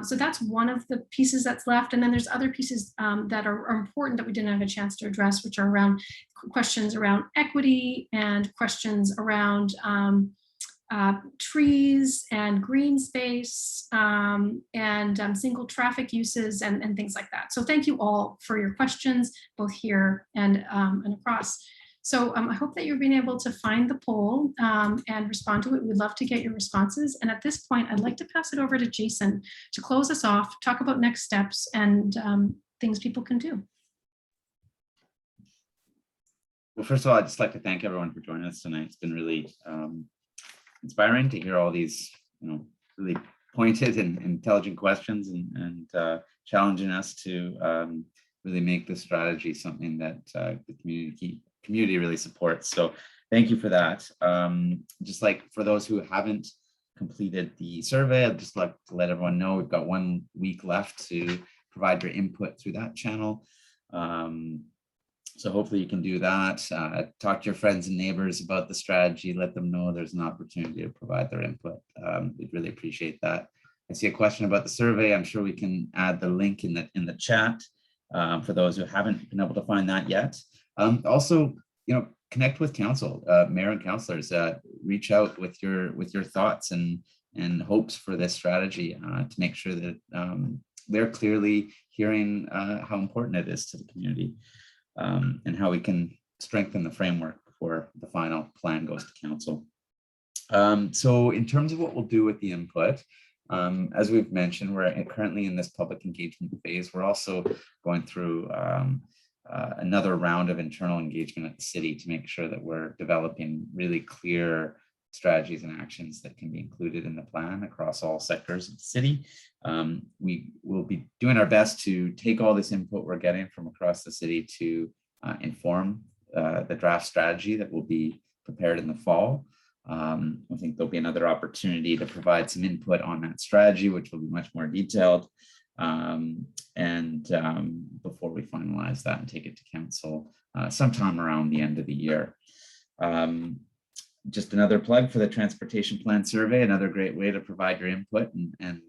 So that's one of the pieces that's left. And then there's other pieces that are important that we didn't have a chance to address, which are around questions around equity and questions around trees and green space and single traffic uses and things like that. So thank you all for your questions, both here and across. So I hope that you're being able to find the poll and respond to it. We'd love to get your responses. And at this point, I'd like to pass it over to Jason to close us off, talk about next steps and things people can do. Well, first of all, I'd just like to thank everyone for joining us tonight. It's been really inspiring to hear all these, really pointed and intelligent questions and challenging us to really make this strategy something that the community really supports. So thank you for that. Just like for those who haven't completed the survey, I'd just like to let everyone know we've got 1 week left to provide your input through that channel. So hopefully you can do that. Talk to your friends and neighbors about the strategy. Let them know there's an opportunity to provide their input. We'd really appreciate that. I see a question about the survey. I'm sure we can add the link in the chat for those who haven't been able to find that yet. Also, connect with council, mayor and councilors. Reach out with your thoughts and hopes for this strategy to make sure that they're clearly hearing how important it is to the community. And how we can strengthen the framework before the final plan goes to council. So in terms of what we'll do with the input, as we've mentioned, we're currently in this public engagement phase. We're also going through another round of internal engagement at the city to make sure that we're developing really clear strategies and actions that can be included in the plan across all sectors of the city. We will be doing our best to take all this input we're getting from across the city to inform the draft strategy that will be prepared in the fall. I think there'll be another opportunity to provide some input on that strategy, which will be much more detailed. Before we finalize that and take it to council sometime around the end of the year. Just another plug for the transportation plan survey, another great way to provide your input and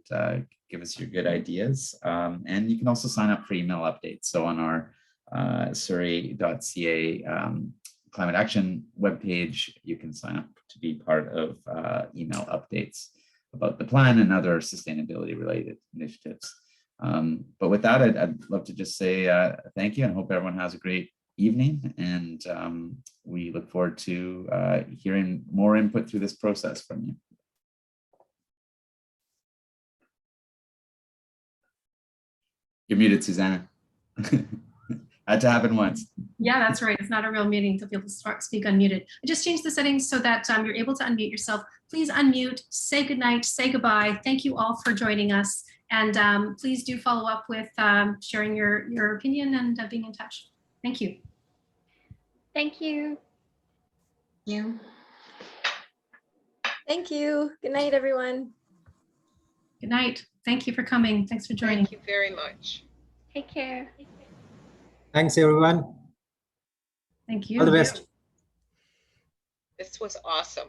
give us your good ideas. And you can also sign up for email updates. So on our surrey.ca climate action webpage, you can sign up to be part of email updates about the plan and other sustainability related initiatives. But with that, I'd love to just say thank you and hope everyone has a great evening, and we look forward to hearing more input through this process from you. You're muted, Susanna. Had to happen once. Yeah, that's right. It's not a real meeting to be able to speak unmuted. I just changed the settings so that you're able to unmute yourself. Please unmute, say goodnight, say goodbye. Thank you all for joining us. And please do follow up with sharing your opinion and being in touch. Thank you. Thank you. You. Thank you. Good night, everyone. Good night. Thank you for coming. Thanks for joining. Thank you very much. Take care. Thanks, everyone. Thank you. All the best. This was awesome.